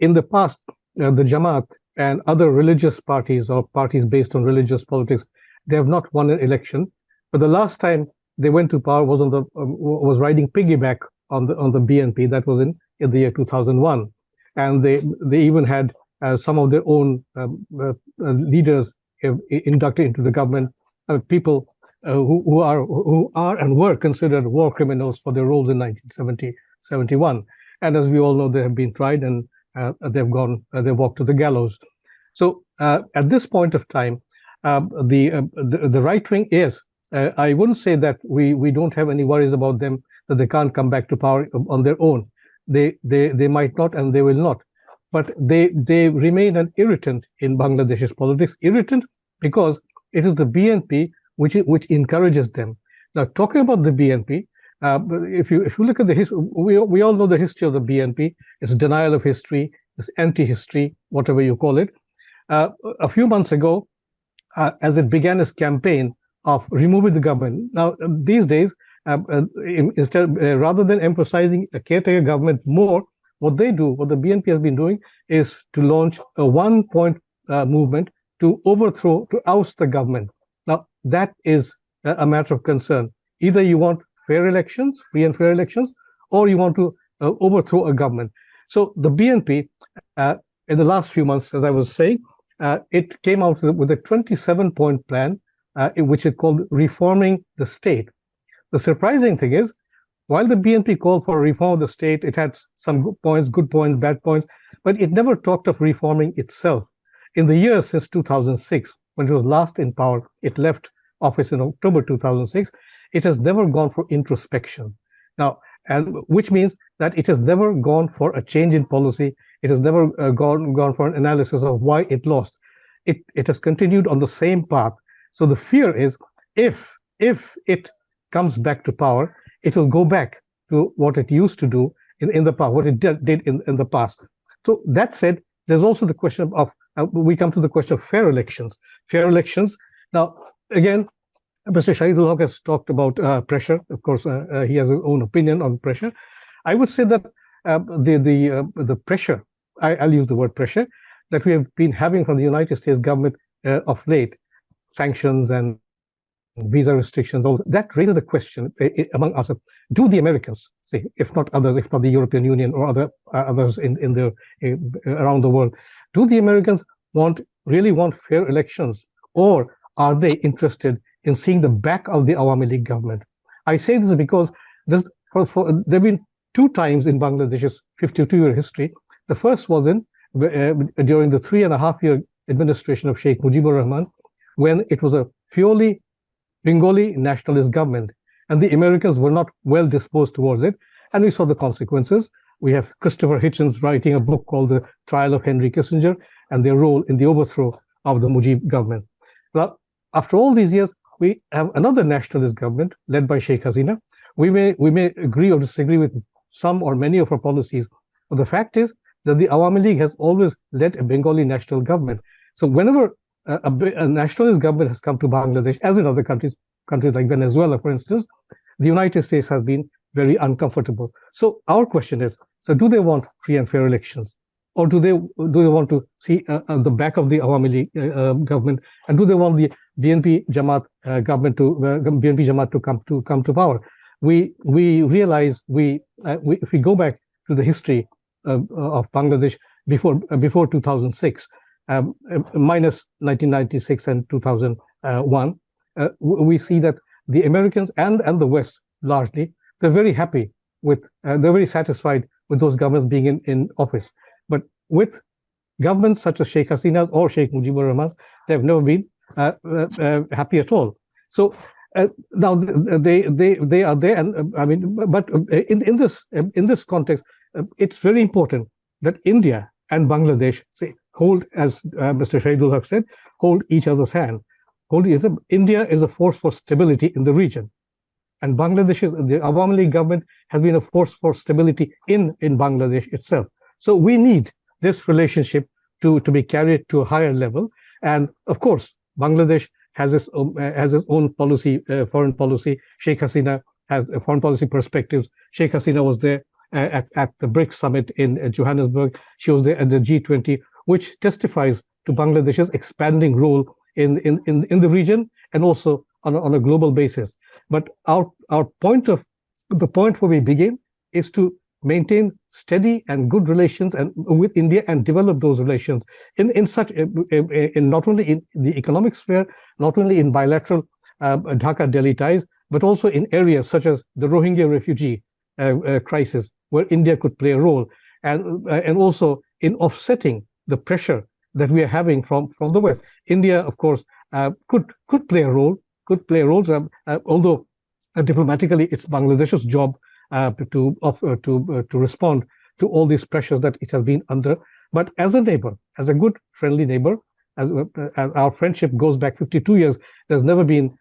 in the past the Jamaat and other religious parties or parties based on religious politics, they have not won an election. But the last time they went to power was riding piggyback on the BNP. That was in the year 2001, and they even had some of their own leaders inducted into the government, people who are and were considered war criminals for their roles in 1971. And as we all know, they have been tried and they've walked to the gallows. So at this point of time, the right wing is. I wouldn't say that we don't have any worries about them, that they can't come back to power on their own. They might not, and they will not. But they remain an irritant in Bangladesh's politics. Irritant because it is the BNP which encourages them. Now, talking about the BNP, if you look at the history, we all know the history of the BNP. It's denial of history, it's anti-history, whatever you call it. A few months ago, as it began its campaign of removing the government. Now, these days, instead, rather than emphasizing a caretaker government more, what the BNP has been doing is to launch a one-point movement to oust the government. Now, that is a matter of concern. Either you want fair elections, free and fair elections, or you want to overthrow a government. So the BNP, in the last few months, as I was saying, it came out with a 27-point plan, which it called reforming the state. The surprising thing is, while the BNP called for reform of the state, it had some good points, bad points, but it never talked of reforming itself. In the years since 2006, when it was last in power, it left office in October 2006, it has never gone for introspection. Now, and which means that it has never gone for a change in policy. It has never gone for an analysis of why it lost. It has continued on the same path. So the fear is, if it comes back to power, it will go back to what it used to do in the past, what it did in the past. So that said, there's also the question of, we come to the question of fair elections. Fair elections. Now, again, Mr. Shahidul Haq has talked about pressure. Of course, he has his own opinion on pressure. I would say that the pressure, I'll use the word pressure, that we have been having from the United States government of late, sanctions and visa restrictions, all that raises the question among us: do the Americans, say, if not others, if not the European Union or others around the world, do the Americans really want fair elections, or are they interested in seeing the back of the Awami League government? I say this because there have been two times in Bangladesh's 52-year history. The first was during the 3.5-year administration of Sheikh Mujibur Rahman, when it was a purely Bengali nationalist government, and the Americans were not well disposed towards it, and we saw the consequences. We have Christopher Hitchens writing a book called The Trial of Henry Kissinger and their role in the overthrow of the Mujib government. Now, after all these years, we have another nationalist government led by Sheikh Hasina. We may agree or disagree with some or many of her policies, but the fact is that the Awami League has always led a Bengali national government. So whenever a nationalist government has come to Bangladesh, as in other countries like Venezuela, for instance, the United States has been very uncomfortable. So our question is, so do they want free and fair elections? Or do they want to see the back of the Awami League government, and do they want the BNP Jamaat government to BNP Jamaat to come to power? We realize if we go back to the history of Bangladesh before 2006, minus 1996 and 2001, we see that the Americans and the West largely, they're very happy with, they're very satisfied with those governments being in office. But with governments such as Sheikh Hasina or Sheikh Mujibur Rahman's, they've never been happy at all. So now they are there, and I mean, but in this context, it's very important that India and Bangladesh hold, as Mr. Shahidul Haq said, hold each other's hand. India is a force for stability in the region, and Bangladesh, the Awami League government has been a force for stability in Bangladesh itself. So we need this relationship to be carried to a higher level. And of course, Bangladesh has its own policy, foreign policy. Sheikh Hasina has foreign policy perspectives. Sheikh Hasina was there at the BRICS summit in Johannesburg. She was there at the G20, which testifies to Bangladesh's expanding role in the region and also on a global basis. But the point where we begin is to maintain steady and good relations with India and develop those relations in not only in the economic sphere, not only in bilateral Dhaka-Delhi ties, but also in areas such as the Rohingya refugee crisis, where India could play a role, and also in offsetting the pressure that we are having from the West. India, of course, could play a role, although diplomatically it's Bangladesh's job to respond to all these pressures that it has been under. But as a neighbor, as a good, friendly neighbor, as our friendship goes back 52 years, there's never been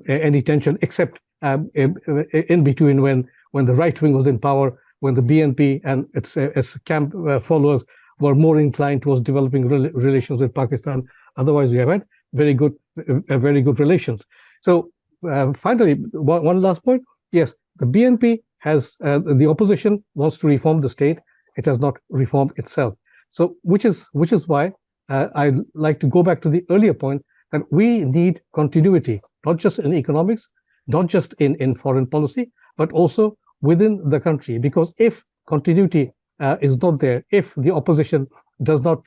any tension except in between when the right wing was in power, when the BNP and its camp followers were more inclined towards developing relations with Pakistan. Otherwise, we have had very good relations. So finally, one last point. Yes, the BNP has the opposition wants to reform the state. It has not reformed itself. So which is why I'd like to go back to the earlier point that we need continuity, not just in economics, not just in foreign policy, but also within the country. Because if continuity is not there, if the opposition does not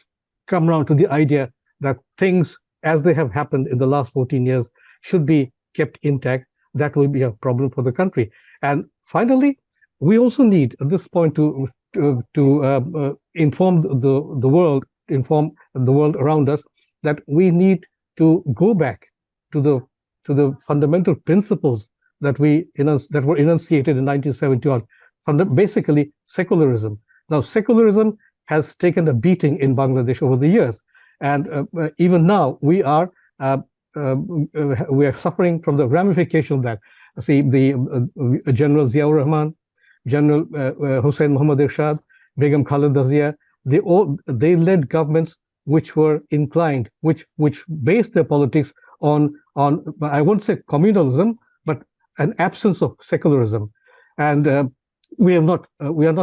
come around to the idea that things as they have happened in the last 14 years should be kept intact, that will be a problem for the country. And finally, we also need at this point to inform the world around us that we need to go back to the fundamental principles that were enunciated in 1971. Basically, secularism. Now, secularism has taken a beating in Bangladesh over the years, and even now we are suffering from the ramification of that. See, the General Ziaur Rahman, General Hussain Muhammad Irshad, Begum Khaleda Zia, they led governments which were inclined, which based their politics on I won't say communalism, but an absence of secularism, and we are not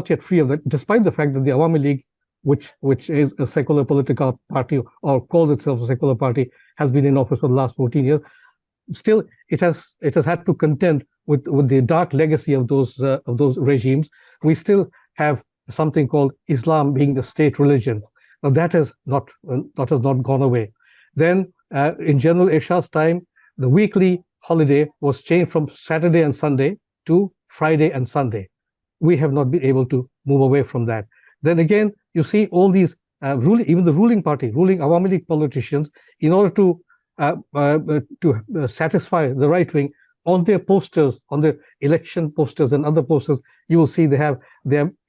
yet free of that, despite the fact that the Awami League, which is a secular political party or calls itself a secular party, has been in office for the last 14 years. Still, it has had to contend with the dark legacy of those regimes. We still have something called Islam being the state religion. Now that has not gone away. Then in General Irshad's time, the weekly holiday was changed from Saturday and Sunday to Friday and Sunday. We have not been able to move away from that. Then again, you see all these even the ruling party, ruling Awami League politicians, in order to satisfy the right wing, on their posters, on their election posters and other posters, you will see they have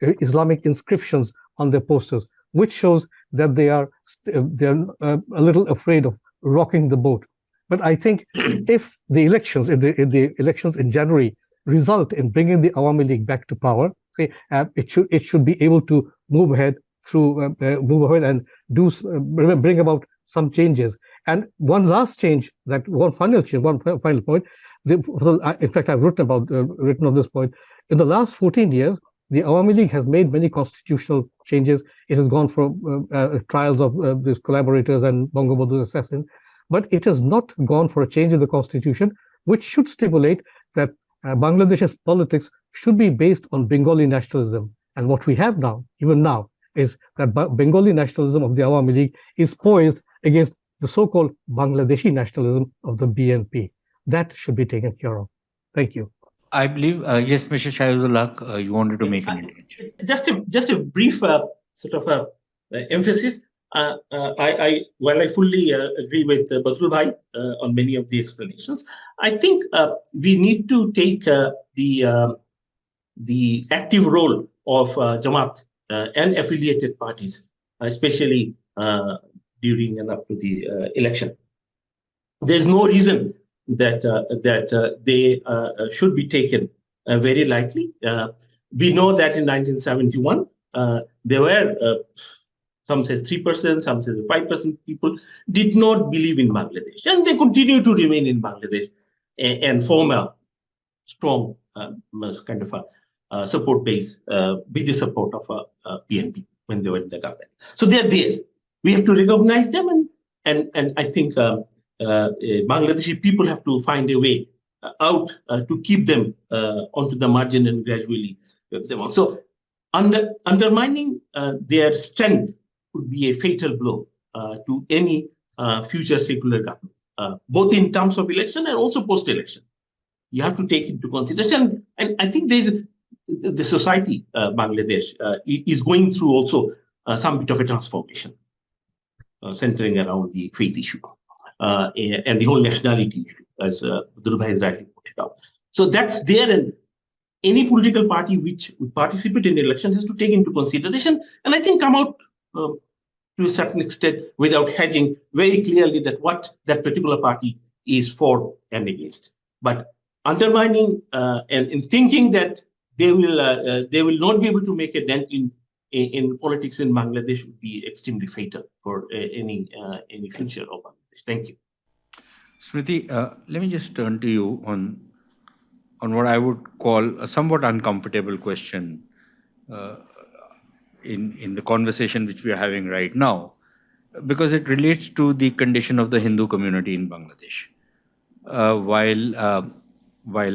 Islamic inscriptions on their posters, which shows that they're a little afraid of rocking the boat. But I think if the elections in January result in bringing the Awami League back to power, it should be able to move ahead and bring about some changes. And one final point, In fact, I've written on this point. In the last 14 years, the Awami League has made many constitutional changes. It has gone from trials of these collaborators and Bangabandhu's assassin, but it has not gone for a change in the constitution, which should stipulate that Bangladesh's politics should be based on Bengali nationalism. And what we have now, even now, is that Bengali nationalism of the Awami League is poised against the so-called Bangladeshi nationalism of the BNP. That should be taken care of. Thank you. I believe, yes, Mr. Shahidul, you wanted to make an intervention. Just a brief sort of emphasis. While I fully agree with Badrul Bhai on many of the explanations, I think we need to take the active role of Jamaat and affiliated parties, especially during and up to the election. There's no reason that they should be taken very lightly. We know that in 1971, there were some says 3%, some says 5% people did not believe in Bangladesh, and they continue to remain in Bangladesh and form a strong kind of a support base with the support of PNP when they were in the government. So they're there. We have to recognize them, and I think Bangladeshi people have to find a way out to keep them onto the margin and gradually get them on. So undermining their strength could be a fatal blow to any future secular government, both in terms of election and also post-election. You have to take into consideration, and I think the society, Bangladesh, is going through also some bit of a transformation, centering around the faith issue and the whole nationality issue, as Dhruv has rightly pointed out. So that's there, and any political party which would participate in the election has to take into consideration, and I think come out to a certain extent without hedging very clearly that what that particular party is for and against. But undermining and in thinking that they will not be able to make a dent in politics in Bangladesh would be extremely fatal for any future of Bangladesh. Thank you. Smriti, let me just turn to you on what I would call a somewhat uncomfortable question in the conversation which we are having right now, because it relates to the condition of the Hindu community in Bangladesh. While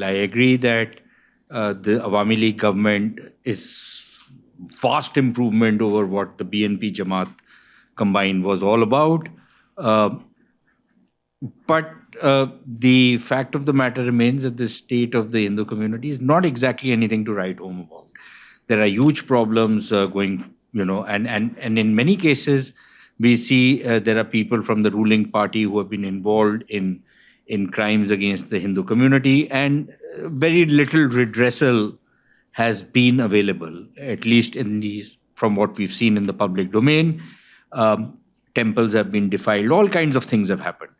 I agree that the Awami League government is vast improvement over what the BNP Jamaat combined was all about, but the fact of the matter remains that the state of the Hindu community is not exactly anything to write home about. There are huge problems going, and in many cases, we see there are people from the ruling party who have been involved in crimes against the Hindu community, and very little redressal has been available, at least from what we've seen in the public domain. Temples have been defiled, all kinds of things have happened.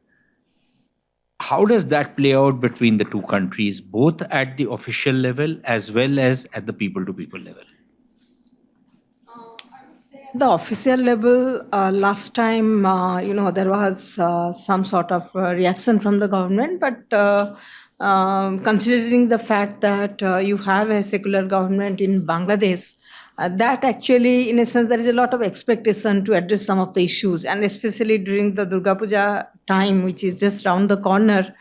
How does that play out between the two countries, both at the official level as well as at the people-to-people level? The official level, last time, there was some sort of reaction from the government, but considering the fact that you have a secular government in Bangladesh, that actually, in a sense, there is a lot of expectation to address some of the issues, and especially during the Durga Puja time, which is just around the corner,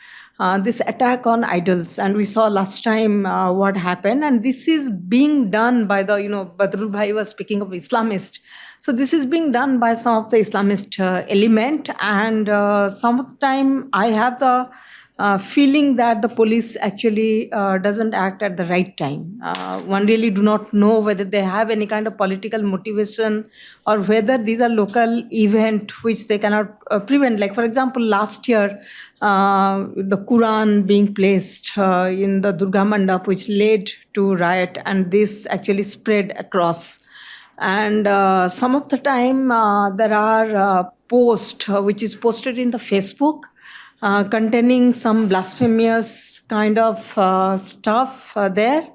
this attack on idols. And we saw last time what happened, and this is being done by the, Badrul Bhai was speaking of Islamists. So this is being done by some of the Islamist element, and some of the time I have the feeling that the police actually doesn't act at the right time. One really do not know whether they have any kind of political motivation or whether these are local events which they cannot prevent. Like, for example, last year, the Quran being placed in the Durga Mandap, which led to riot, and this actually spread across. And some of the time there are posts which is posted in the Facebook containing some blasphemous kind of stuff there.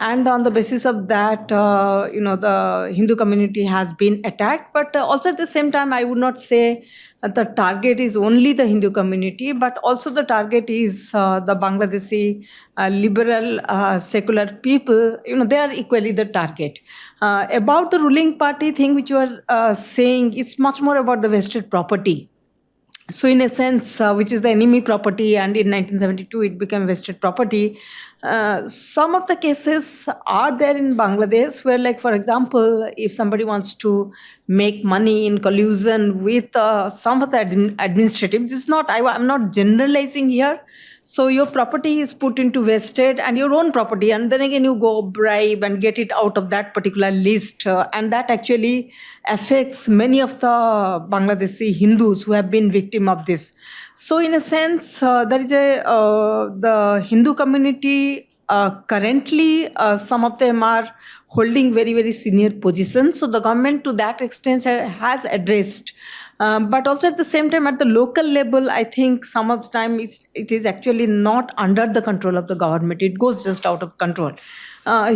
And on the basis of that, the Hindu community has been attacked. But also at the same time, I would not say the target is only the Hindu community, but also the target is the Bangladeshi liberal secular people. They are equally the target. About the ruling party thing which you are saying, it's much more about the vested property. So in a sense, which is the enemy property, and in 1972 it became vested property. Some of the cases are there in Bangladesh where, like, for example, if somebody wants to make money in collusion with some of the administrative, this is not, I'm not generalizing here. So your property is put into vested and your own property, and then again you go bribe and get it out of that particular list. And that actually affects many of the Bangladeshi Hindus who have been victim of this. So in a sense, there is the Hindu community currently, some of them are holding very, very senior positions. So the government to that extent has addressed. But also at the same time, at the local level, I think some of the time it is actually not under the control of the government. It goes just out of control.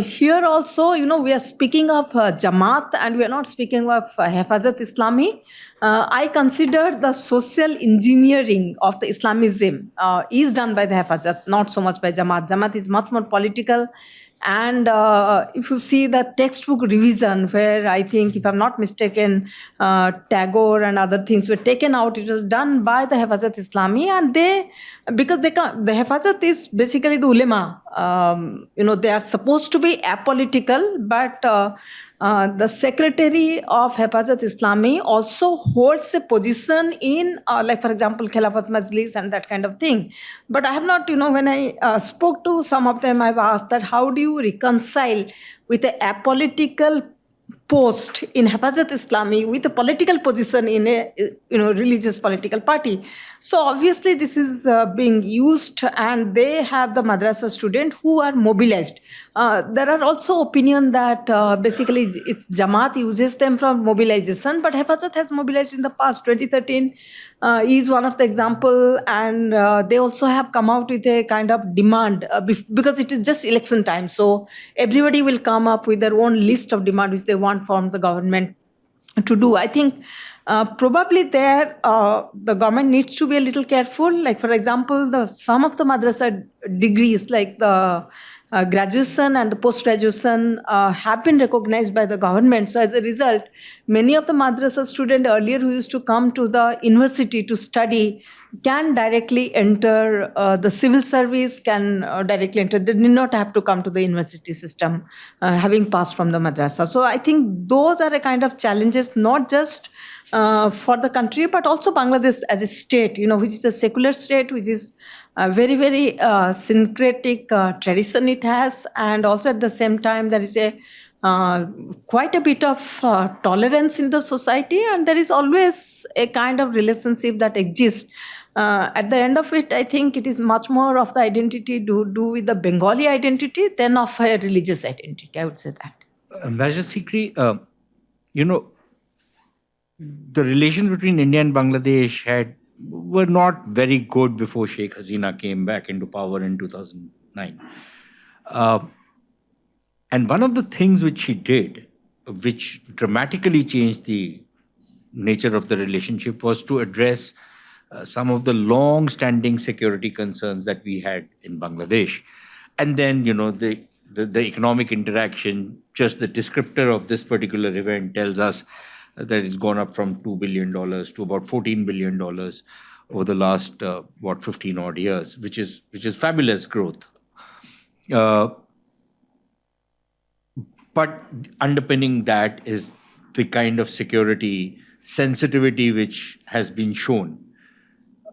Here also, we are speaking of Jamaat and we are not speaking of Hafazat Islami. I consider the social engineering of the Islamism is done by the Hafazat, not so much by Jamaat. Jamaat is much more political. And if you see the textbook revision, where I think, if I'm not mistaken, Tagore and other things were taken out, it was done by the Hafazat Islami, and the Hafazat is basically the ulema. They are supposed to be apolitical, but the secretary of Hafazat Islami also holds a position in, like, for example, Khilafat Majlis and that kind of thing. But I have not, when I spoke to some of them, I've asked that how do you reconcile with a apolitical post in Hafazat Islami with a political position in a religious political party. So obviously this is being used, and they have the madrasa student who are mobilized. There are also opinion that basically it's Jamaat uses them for mobilization, but Hafazat has mobilized in the past. 2013 is one of the example, and they also have come out with a kind of demand because it is just election time. So everybody will come up with their own list of demand which they want from the government to do. I think probably there the government needs to be a little careful. Like, for example, some of the madrasa degrees, like the graduation and the post-graduation, have been recognized by the government. So as a result, many of the madrasa students earlier who used to come to the university to study can directly enter the civil service, can directly enter. They did not have to come to the university system, having passed from the madrasa. So I think those are a kind of challenges, not just for the country, but also Bangladesh as a state, which is a secular state, which is a very, very syncretic tradition it has. And also at the same time, there is quite a bit of tolerance in the society, and there is always a kind of relationship that exists. At the end of it, I think it is much more of the identity to do with the Bengali identity than of a religious identity. I would say that. Ambassador Sikri, the relations between India and Bangladesh were not very good before Sheikh Hasina came back into power in 2009. And one of the things which she did, which dramatically changed the nature of the relationship, was to address some of the long-standing security concerns that we had in Bangladesh. And then, the economic interaction, just the descriptor of this particular event tells us that it's gone up from $2 billion to about $14 billion over the last, 15 odd years, which is fabulous growth. But underpinning that is the kind of security sensitivity which has been shown.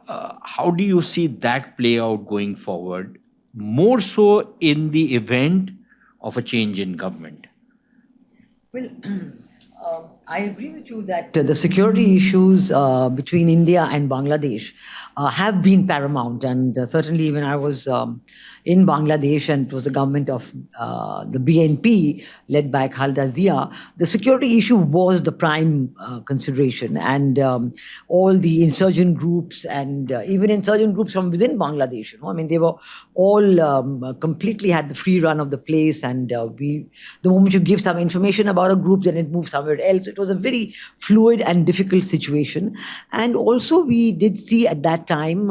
How do you see that play out going forward, more so in the event of a change in government? Well, I agree with you that the security issues between India and Bangladesh have been paramount. And certainly when I was in Bangladesh, and it was the government of the BNP led by Khaleda Zia, the security issue was the prime consideration. And all the insurgent groups and even insurgent groups from within Bangladesh, I mean, they were all completely had the free run of the place. And the moment you give some information about a group, then it moves somewhere else. It was a very fluid and difficult situation. And also we did see at that time,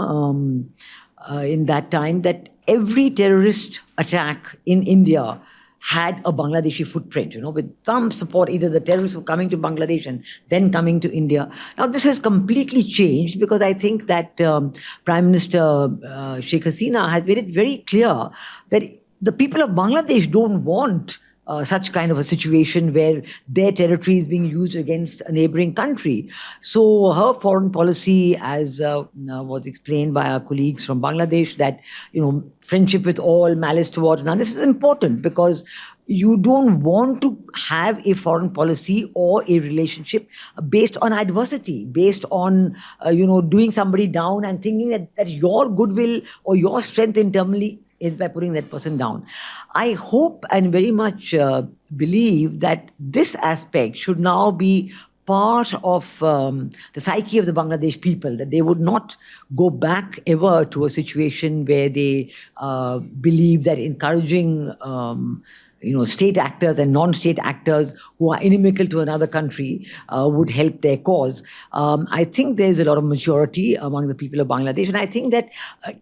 that every terrorist attack in India had a Bangladeshi footprint, with some support. Either the terrorists were coming to Bangladesh and then coming to India. Now, this has completely changed because I think that Prime Minister Sheikh Hasina has made it very clear that the people of Bangladesh don't want such kind of a situation where their territory is being used against a neighboring country. So her foreign policy, as was explained by our colleagues from Bangladesh, that, friendship with all, malice towards none. This is important because you don't want to have a foreign policy or a relationship based on adversity, based on, doing somebody down and thinking that your goodwill or your strength internally is by putting that person down. I hope and very much believe that this aspect should now be part of the psyche of the Bangladesh people, that they would not go back ever to a situation where they believe that encouraging state actors and non-state actors who are inimical to another country would help their cause. I think there's a lot of maturity among the people of Bangladesh. And I think that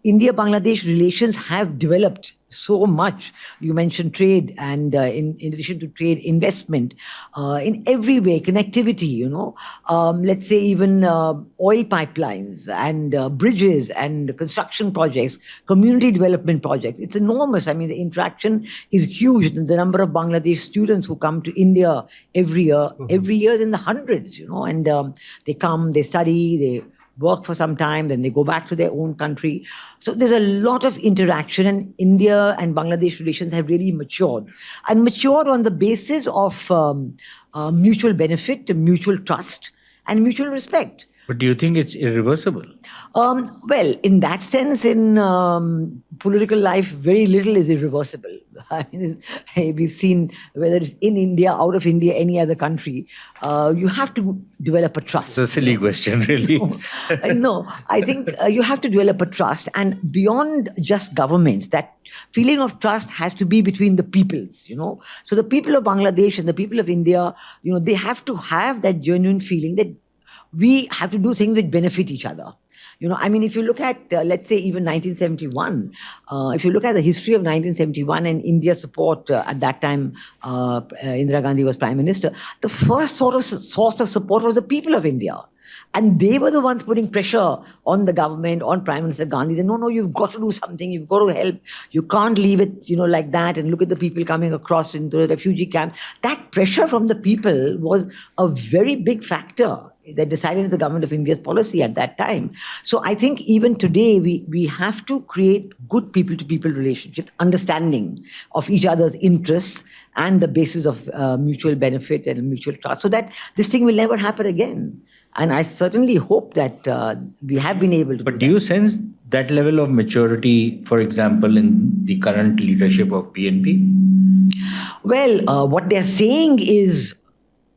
India-Bangladesh relations have developed so much. You mentioned trade, and in addition to trade, investment in every way, connectivity, let's say even oil pipelines and bridges and construction projects, community development projects. It's enormous. I mean, the interaction is huge. The number of Bangladesh students who come to India every year is in the hundreds, and they come, they study, they work for some time, then they go back to their own country. So there's a lot of interaction, and India and Bangladesh relations have really matured. And matured on the basis of mutual benefit, mutual trust, and mutual respect. But do you think it's irreversible? Well, in that sense, in political life, very little is irreversible. I mean, we've seen whether it's in India, out of India, any other country, you have to develop a trust. It's a silly question, really. No, I think you have to develop a trust, and beyond just governments, that feeling of trust has to be between the peoples, So the people of Bangladesh and the people of India, they have to have that genuine feeling that we have to do things which benefit each other. I mean, if you look at, let's say, even 1971, if you look at the history of 1971 and India's support at that time, Indira Gandhi was Prime Minister, the first sort of source of support was the people of India. And they were the ones putting pressure on the government, on Prime Minister Gandhi. They said, no, you've got to do something. You've got to help. You can't leave it, like that. And look at the people coming across into the refugee camps. That pressure from the people was a very big factor that decided the government of India's policy at that time. So I think even today, we have to create good people-to-people relationships, understanding of each other's interests and the basis of mutual benefit and mutual trust, so that this thing will never happen again. And I certainly hope that we have been able to. But do you sense that level of maturity, for example, in the current leadership of BNP? Well, what they're saying is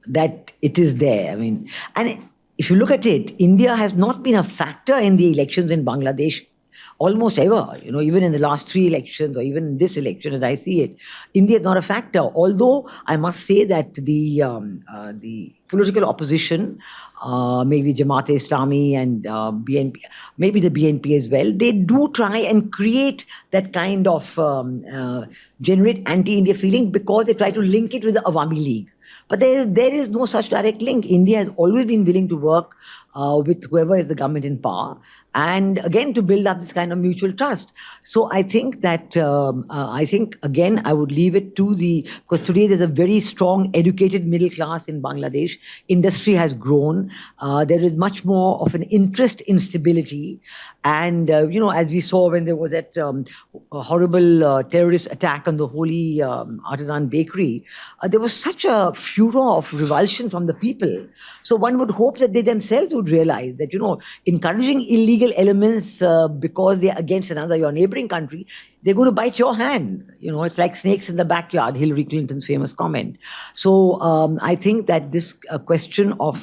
that it is there. I mean, and if you look at it, India has not been a factor in the elections in Bangladesh almost ever, even in the last 3 elections or even in this election as I see it. India is not a factor. Although I must say that the political opposition, maybe Jamaat-e-Islami and BNP, maybe the BNP as well, they do try and create that kind of generate anti-India feeling because they try to link it with the Awami League. But there is no such direct link. India has always been willing to work with whoever is the government in power, and again to build up this kind of mutual trust. So I think that again I would leave it to because today there's a very strong educated middle class in Bangladesh, Industry has grown. There is much more of an interest in stability. And, as we saw when there was that horrible terrorist attack on the Holy Artisan Bakery, there was such a furor of revulsion from the people. So one would hope that they themselves would realize that, encouraging illegal elements because they're against your neighboring country, they're going to bite your hand. It's like snakes in the backyard, Hillary Clinton's famous comment. So I think that this question of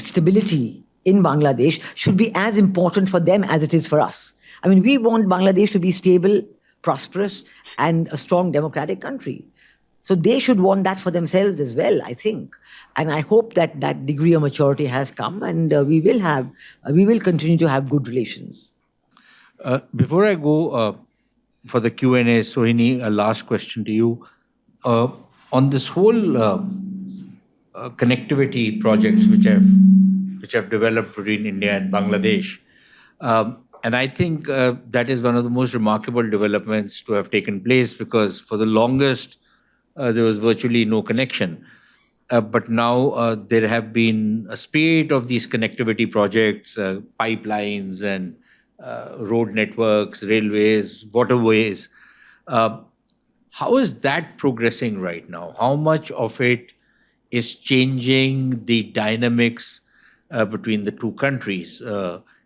stability in Bangladesh should be as important for them as it is for us. I mean, we want Bangladesh to be stable, prosperous, and a strong democratic country. So they should want that for themselves as well, I think. And I hope that that degree of maturity has come, and we will continue to have good relations. Before I go for the Q&A, Sohini, a last question to you. On this whole connectivity projects which have developed between India and Bangladesh, and I think that is one of the most remarkable developments to have taken place, because for the longest there was virtually no connection. But now there have been a spate of these connectivity projects, pipelines and road networks, railways, waterways. How is that progressing right now? How much of it is changing the dynamics between the two countries?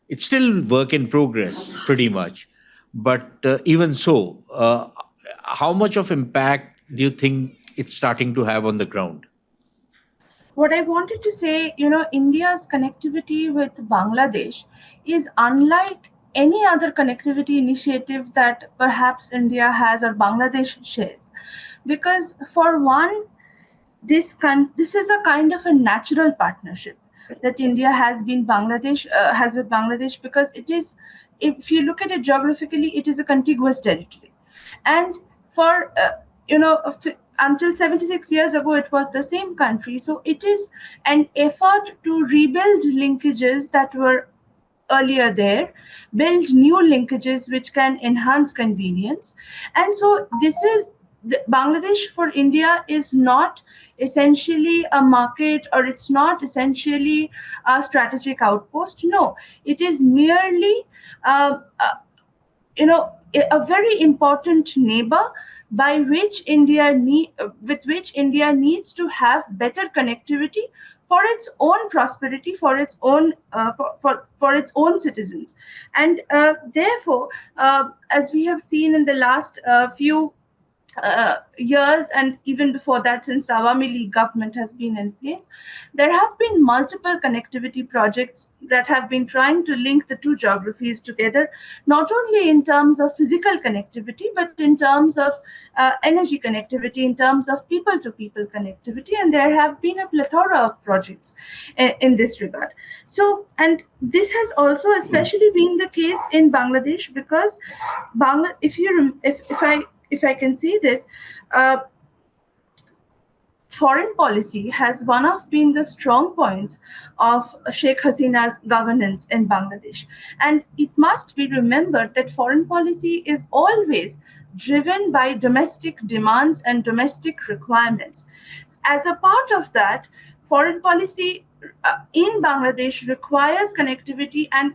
It's still work in progress, pretty much. But even so, how much of impact do you think it's starting to have on the ground? What I wanted to say, India's connectivity with Bangladesh is unlike any other connectivity initiative that perhaps India has or Bangladesh shares. Because for one, this is a kind of a natural partnership that India has with Bangladesh, because it is, if you look at it geographically, it is a contiguous territory. And for, until 76 years ago, it was the same country. So it is an effort to rebuild linkages that were earlier there, build new linkages which can enhance convenience. And so Bangladesh for India is not essentially a market, or it's not essentially a strategic outpost. No, it is merely a very important neighbor with which India needs to have better connectivity for its own prosperity, for its own for its own citizens. And therefore, as we have seen in the last few years, and even before that, since the Awami League government has been in place, there have been multiple connectivity projects that have been trying to link the two geographies together, not only in terms of physical connectivity, but in terms of energy connectivity, in terms of people-to-people connectivity. And there have been a plethora of projects in this regard. So, and this has also especially been the case in Bangladesh, because if I can say this, foreign policy has been the strong points of Sheikh Hasina's governance in Bangladesh. And it must be remembered that foreign policy is always driven by domestic demands and domestic requirements. As a part of that, foreign policy in Bangladesh requires connectivity and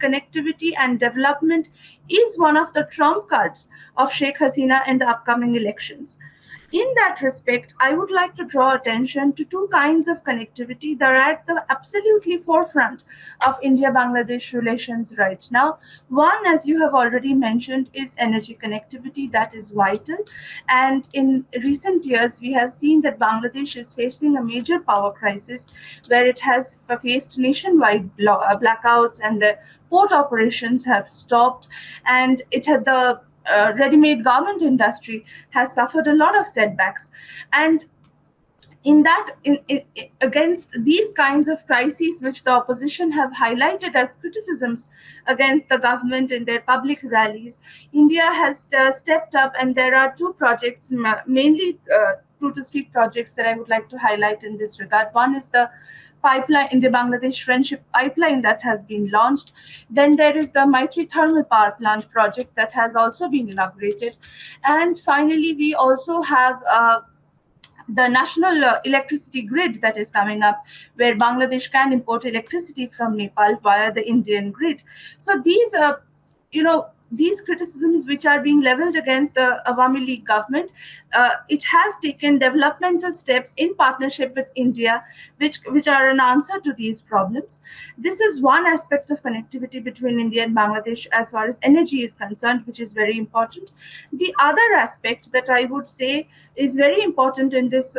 development is one of the trump cards of Sheikh Hasina in the upcoming elections. In that respect, I would like to draw attention to two kinds of connectivity that are at the absolutely forefront of India-Bangladesh relations right now. One, as you have already mentioned, is energy connectivity. That is vital. And in recent years, we have seen that Bangladesh is facing a major power crisis, where it has faced nationwide blackouts, and the port operations have stopped, and it had the ready-made garment industry has suffered a lot of setbacks. And against these kinds of crises, which the opposition have highlighted as criticisms against the government in their public rallies, India has stepped up, and there are two projects, mainly 2 to 3 projects that I would like to highlight in this regard. One is the pipeline, India-Bangladesh Friendship Pipeline, that has been launched. Then there is the Maitri Thermal Power Plant project that has also been inaugurated. And finally, we also have the national electricity grid that is coming up, where Bangladesh can import electricity from Nepal via the Indian grid. So these, these criticisms which are being leveled against the Awami League government, it has taken developmental steps in partnership with India, which are an answer to these problems. This is one aspect of connectivity between India and Bangladesh as far as energy is concerned, which is very important. The other aspect that I would say is very important in this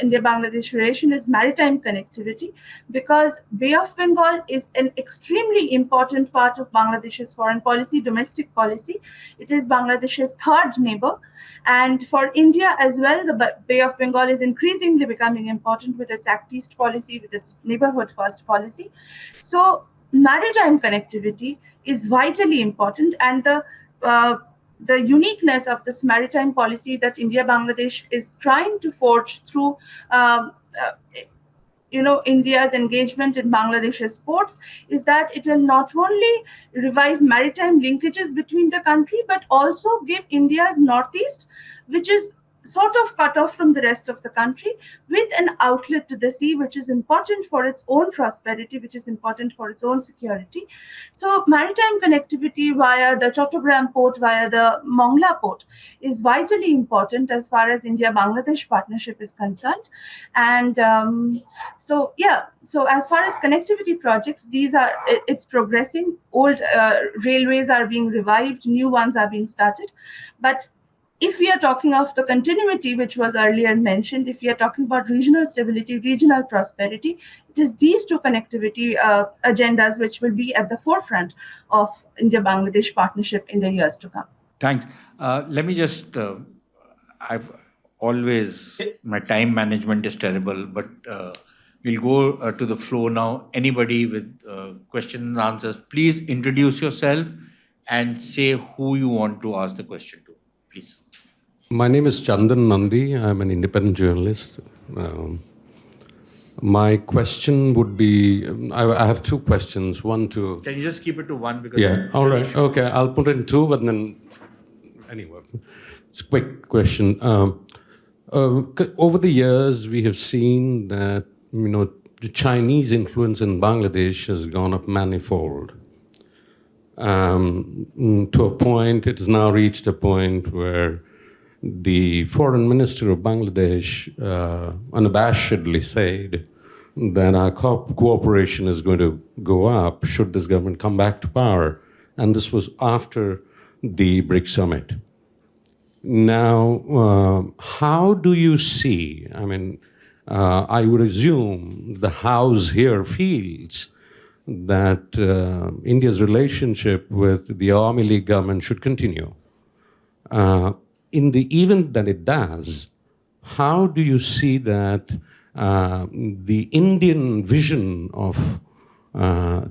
India-Bangladesh relation is maritime connectivity, because Bay of Bengal is an extremely important part of Bangladesh's foreign policy, domestic policy. It is Bangladesh's third neighbor. And for India as well, the Bay of Bengal is increasingly becoming important with its Act East policy, with its neighborhood first policy. So maritime connectivity is vitally important, and the uniqueness of this maritime policy that India-Bangladesh is trying to forge through India's engagement in Bangladesh's ports is that it will not only revive maritime linkages between the country, but also give India's northeast, which is sort of cut off from the rest of the country, with an outlet to the sea, which is important for its own prosperity, which is important for its own security. So maritime connectivity via the Chattogram port, via the Mongla port, is vitally important as far as India-Bangladesh partnership is concerned. And so as far as connectivity projects, it's progressing. Old railways are being revived, new ones are being started. But if we are talking of the continuity, which was earlier mentioned, if we are talking about regional stability, regional prosperity, it is these two connectivity agendas which will be at the forefront of India-Bangladesh partnership in the years to come. Thanks. Let me just, my time management is terrible, but we'll go to the floor now. Anybody with questions and answers, please introduce yourself and say who you want to ask the question to, please. My name is Chandan Nandi. I'm an independent journalist. My question would be, I have two questions. One to... Can you just keep it to one? Because yeah, all right. Okay, I'll put it in two, but then... Anyway, it's a quick question. Over the years, we have seen that, the Chinese influence in Bangladesh has gone up manifold. To a point, it has now reached a point where the foreign minister of Bangladesh unabashedly said that our cooperation is going to go up should this government come back to power. And this was after the BRICS summit. Now, how do you see, I would assume the House here feels that India's relationship with the Awami League government should continue. In the event that it does, how do you see that the Indian vision of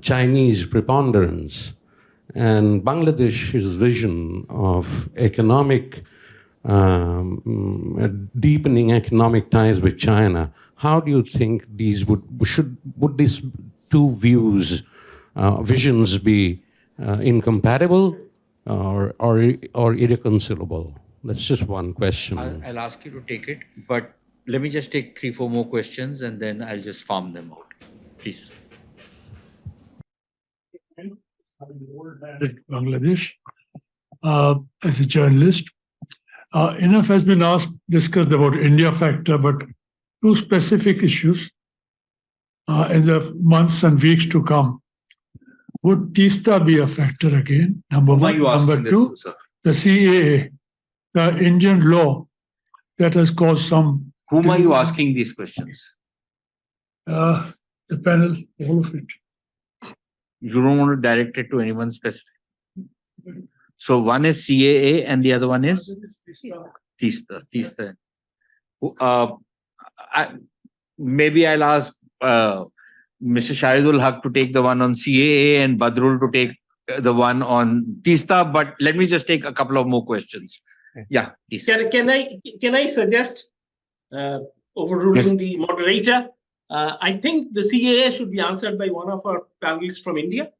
Chinese preponderance and Bangladesh's vision of deepening economic ties with China, how do you think these would these two visions be incompatible or irreconcilable? That's just one question. I'll ask you to take it, but let me just take 3-4 more questions and then I'll just farm them out. Please. Bangladesh, as a journalist, enough has been discussed about India factor, but two specific issues in the months and weeks to come. Would TISTA be a factor again? Number one. Number two, the CAA, the Indian law that has caused some... Whom are you asking these questions? The panel, all of it. You don't want to direct it to anyone specific. So one is CAA and the other one is TISTA. Maybe I'll ask Mr. Shahidul Haq to take the one on CAA and Badrul to take the one on TISTA, but let me just take a couple of more questions. Yeah, please. Can I suggest overruling the moderator? I think the CAA should be answered by one of our panelists from India,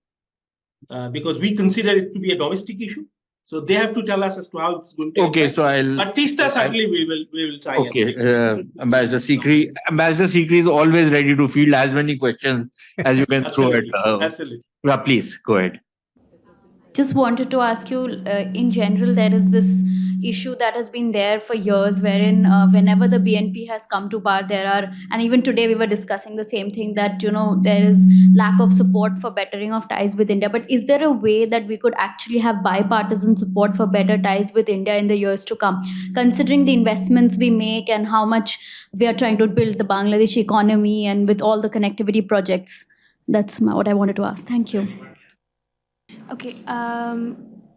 because we consider it to be a domestic issue. So they have to tell us as to how it's going to. Okay, so But TISTA certainly we will try. Okay, Ambassador Sikri is always ready to field as many questions as you can throw at her. Absolutely. Yeah, please go ahead. Just wanted to ask you, in general, there is this issue that has been there for years, wherein whenever the BNP has come to power, and even today we were discussing the same thing, that there is lack of support for bettering of ties with India. But is there a way that we could actually have bipartisan support for better ties with India in the years to come, considering the investments we make and how much we are trying to build the Bangladeshi economy and with all the connectivity projects? That's what I wanted to ask. Thank you. Okay.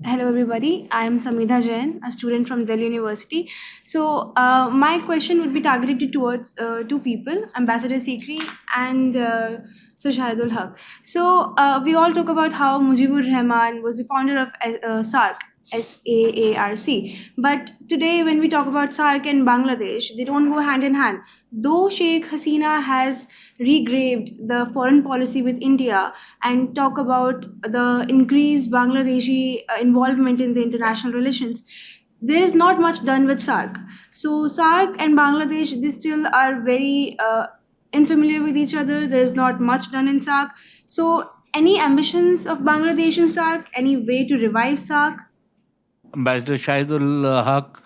Hello, everybody. I'm Samidha Jain, a student from Delhi University. So my question would be targeted towards two people, Ambassador Sikri and Sushant Sareen. So we all talk about how Mujibur Rahman was the founder of SAARC, SAARC. But today, when we talk about SAARC and Bangladesh, they don't go hand in hand. Though Sheikh Hasina has regraved the foreign policy with India and talk about the increased Bangladeshi involvement in the international relations, there is not much done with SAARC. So SAARC and Bangladesh, they still are very unfamiliar with each other. There is not much done in SAARC. So any ambitions of Bangladesh in SAARC? Any way to revive SAARC? Ambassador Shahidul Haq,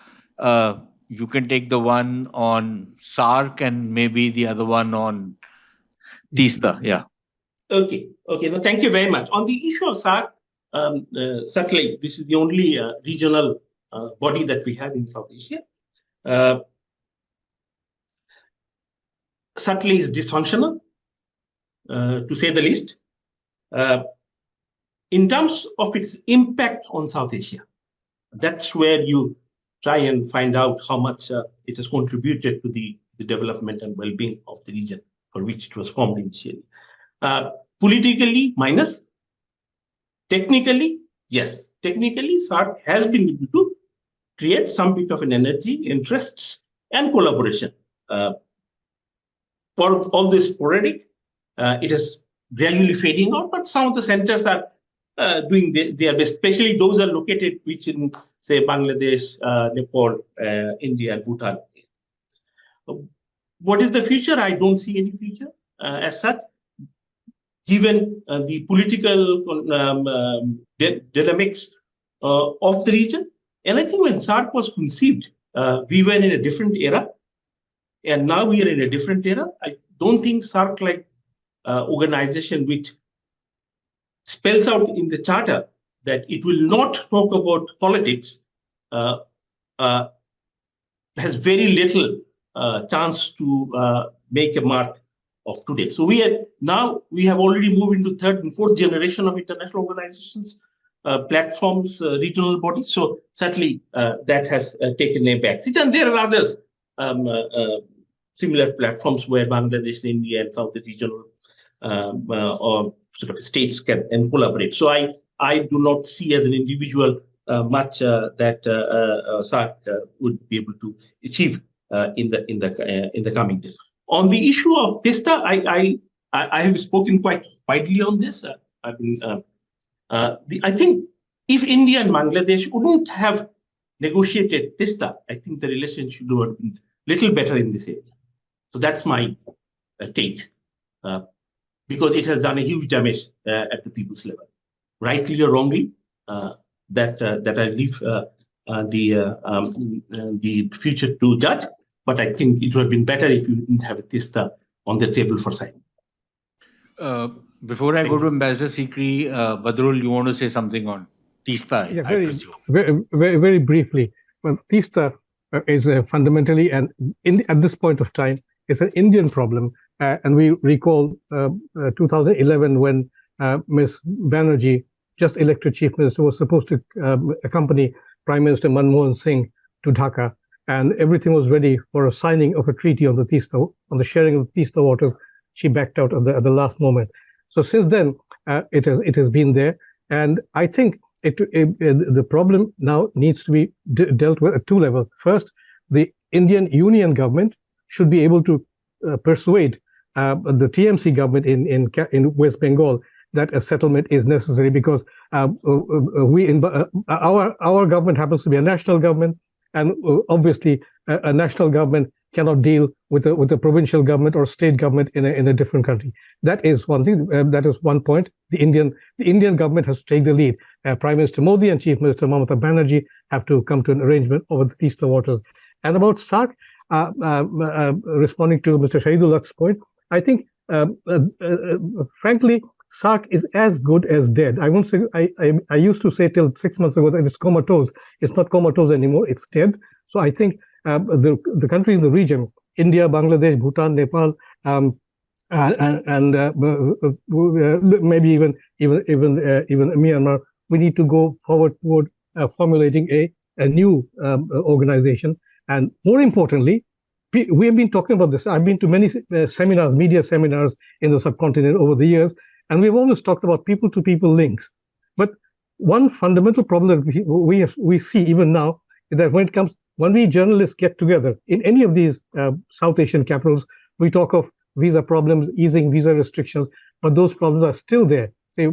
you can take the one on SAARC and maybe the other one on TISTA. Yeah. Okay. No, thank you very much. On the issue of SAARC, certainly this is the only regional body that we have in South Asia. Certainly is dysfunctional, to say the least. In terms of its impact on South Asia, that's where you try and find out how much it has contributed to the development and well-being of the region for which it was formed initially. Politically, minus. Technically, yes. Technically, SAARC has been able to create some bit of an energy, interests, and collaboration. For all this sporadic, it is gradually fading out, but some of the centers are doing their best, especially those are located which in, say, Bangladesh, Nepal, India, and Bhutan. What is the future? I don't see any future as such, given the political dynamics of the region. And I think when SAARC was conceived, we were in a different era, and now we are in a different era. I don't think SAARC, like organization which spells out in the charter that it will not talk about politics, has very little chance to make a mark of today. So we have already moved into third and fourth generation of international organizations, platforms, regional bodies. So certainly that has taken a backseat. And there are others, similar platforms where Bangladesh, India, and South regional or sort of states can collaborate. So I do not see as an individual much that SAARC would be able to achieve in the coming days. On the issue of TISTA, I have spoken quite widely on this. I think if India and Bangladesh wouldn't have negotiated TISTA, I think the relationship would have been a little better in this area. So that's my take, because it has done a huge damage at the people's level, rightly or wrongly. That I leave the future to judge. But I think it would have been better if you didn't have a TISTA on the table for signing. Before I go to Ambassador Sikri, Badrul, you want to say something on TISTA? Yeah, very briefly. Well, TISTA is fundamentally, and at this point of time, it's an Indian problem. And we recall 2011 when Ms. Banerjee, just elected chief minister, was supposed to accompany Prime Minister Manmohan Singh to Dhaka. And everything was ready for a signing of a treaty on the TISTA, on the sharing of the TISTA waters. She backed out at the last moment. So since then, it has been there. And I think the problem now needs to be dealt with at two levels. First, the Indian Union government should be able to persuade the TMC government in West Bengal that a settlement is necessary, because our government happens to be a national government, and obviously a national government cannot deal with a provincial government or state government in a different country. That is one thing. That is one point. The Indian government has to take the lead. Prime Minister Modi and Chief Minister Mamata Banerjee have to come to an arrangement over the peaceful waters. And about SARC, responding to Mr. Shahidullah's point, I think, frankly, SARC is as good as dead. I won't say. I used to say till 6 months ago that it's comatose. It's not comatose anymore. It's dead. So I think the countries in the region, India, Bangladesh, Bhutan, Nepal, and maybe even Myanmar, we need to go forward toward formulating a new organization. And more importantly, we have been talking about this. I've been to many seminars, media seminars in the subcontinent over the years, and we've always talked about people-to-people links. But one fundamental problem that we see even now is that when we journalists get together in any of these South Asian capitals, we talk of visa problems, easing visa restrictions, but those problems are still there. Say,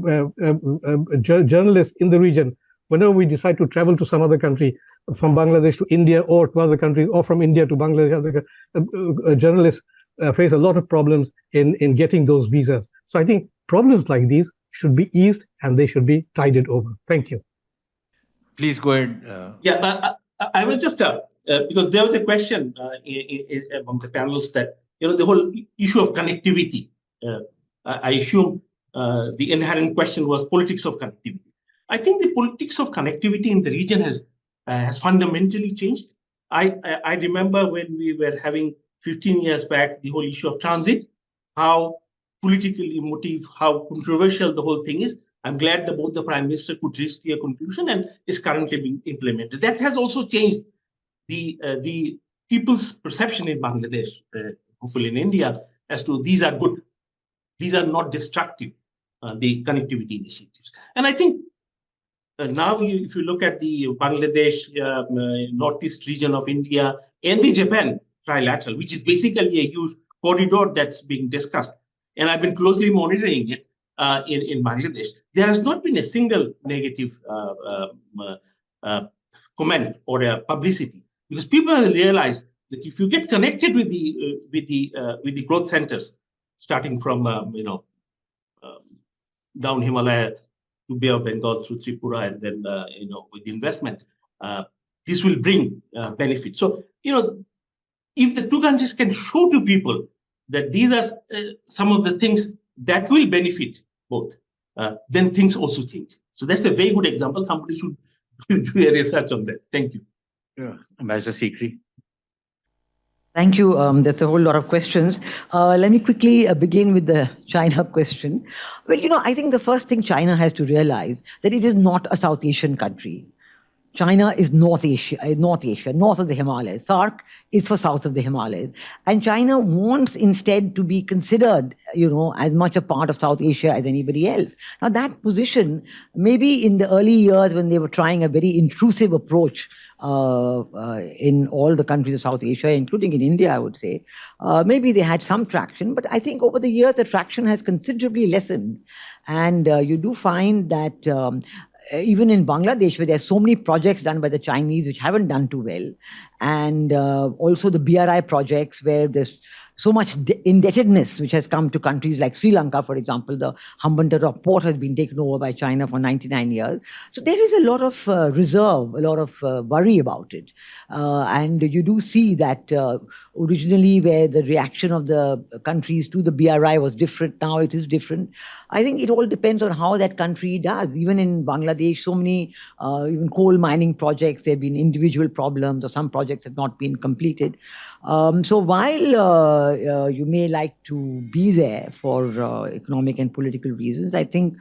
journalists in the region, whenever we decide to travel to some other country, from Bangladesh to India or to other countries, or from India to Bangladesh, journalists face a lot of problems in getting those visas. So I think problems like these should be eased and they should be tided over. Thank you. Please go ahead. I was just because there was a question among the panelists that the whole issue of connectivity. I assume the inherent question was politics of connectivity. I think the politics of connectivity in the region has fundamentally changed. I remember when we were having 15 years back the whole issue of transit, how politically emotive, how controversial the whole thing is. I'm glad that both the Prime Minister could reach to a conclusion and is currently being implemented. That has also changed the people's perception in Bangladesh, hopefully in India, as to these are good, these are not destructive, the connectivity initiatives. And I think now, if you look at the Bangladesh, northeast region of India, and the Japan trilateral, which is basically a huge corridor that's being discussed, and I've been closely monitoring it in Bangladesh, there has not been a single negative comment or publicity, because people have realized that if you get connected with the growth centers, starting from down Himalaya to Bay of Bengal through Tripura, and then with the investment, this will bring benefit. So if the two countries can show to people that these are some of the things that will benefit both, then things also change. So that's a very good example. Somebody should do a research on that. Thank you. Yeah, Ambassador Sikri. Thank you. That's a whole lot of questions. Let me quickly begin with the China question. Well, I think the first thing China has to realize that it is not a South Asian country. China is North Asia, north of the Himalayas. SARC is for south of the Himalayas. And China wants instead to be considered, as much a part of South Asia as anybody else. Now, that position, maybe in the early years when they were trying a very intrusive approach in all the countries of South Asia, including in India, I would say, maybe they had some traction. But I think over the years, the traction has considerably lessened. And you do find that even in Bangladesh, where there are so many projects done by the Chinese which haven't done too well, and also the BRI projects where there's so much indebtedness which has come to countries like Sri Lanka, for example. The Hambantota port has been taken over by China for 99 years. So there is a lot of reserve, a lot of worry about it. And you do see that originally where the reaction of the countries to the BRI was different, now it is different. I think it all depends on how that country does. Even in Bangladesh, so many even coal mining projects, there have been individual problems, or some projects have not been completed. So while you may like to be there for economic and political reasons, I think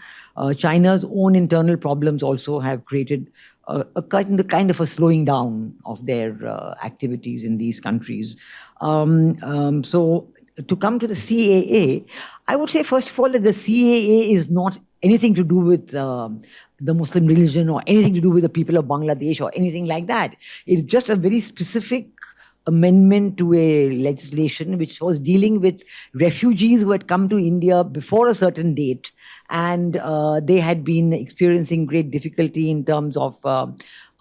China's own internal problems also have created a kind of a slowing down of their activities in these countries. So to come to the CAA, I would say, first of all, that the CAA is not anything to do with the Muslim religion or anything to do with the people of Bangladesh or anything like that. It's just a very specific amendment to a legislation which was dealing with refugees who had come to India before a certain date, and they had been experiencing great difficulty in terms of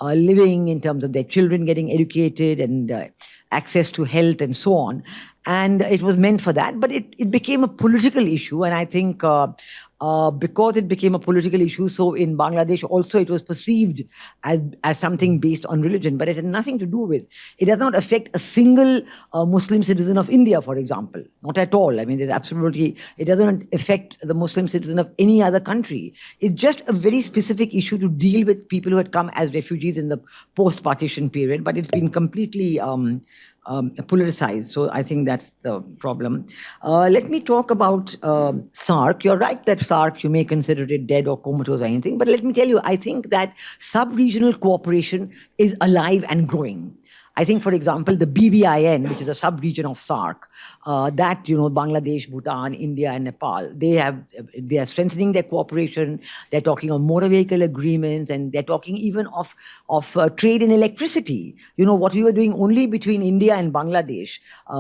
living, in terms of their children getting educated and access to health and so on. And it was meant for that, but it became a political issue. And I think because it became a political issue, so in Bangladesh also it was perceived as something based on religion, but it had nothing to do with, it does not affect a single Muslim citizen of India, for example. Not at all. I mean, there's absolutely, it doesn't affect the Muslim citizen of any other country. It's just a very specific issue to deal with people who had come as refugees in the post-partition period, but it's been completely politicized. So I think that's the problem. Let me talk about SARC. You're right that SARC, you may consider it dead or comatose or anything, but let me tell you, I think that sub-regional cooperation is alive and growing. I think, for example, the BBIN, which is a sub-region of SARC, that, Bangladesh, Bhutan, India, and Nepal, they are strengthening their cooperation. They're talking of motor vehicle agreements, and they're talking even of trade in electricity. What we were doing only between India and Bangladesh,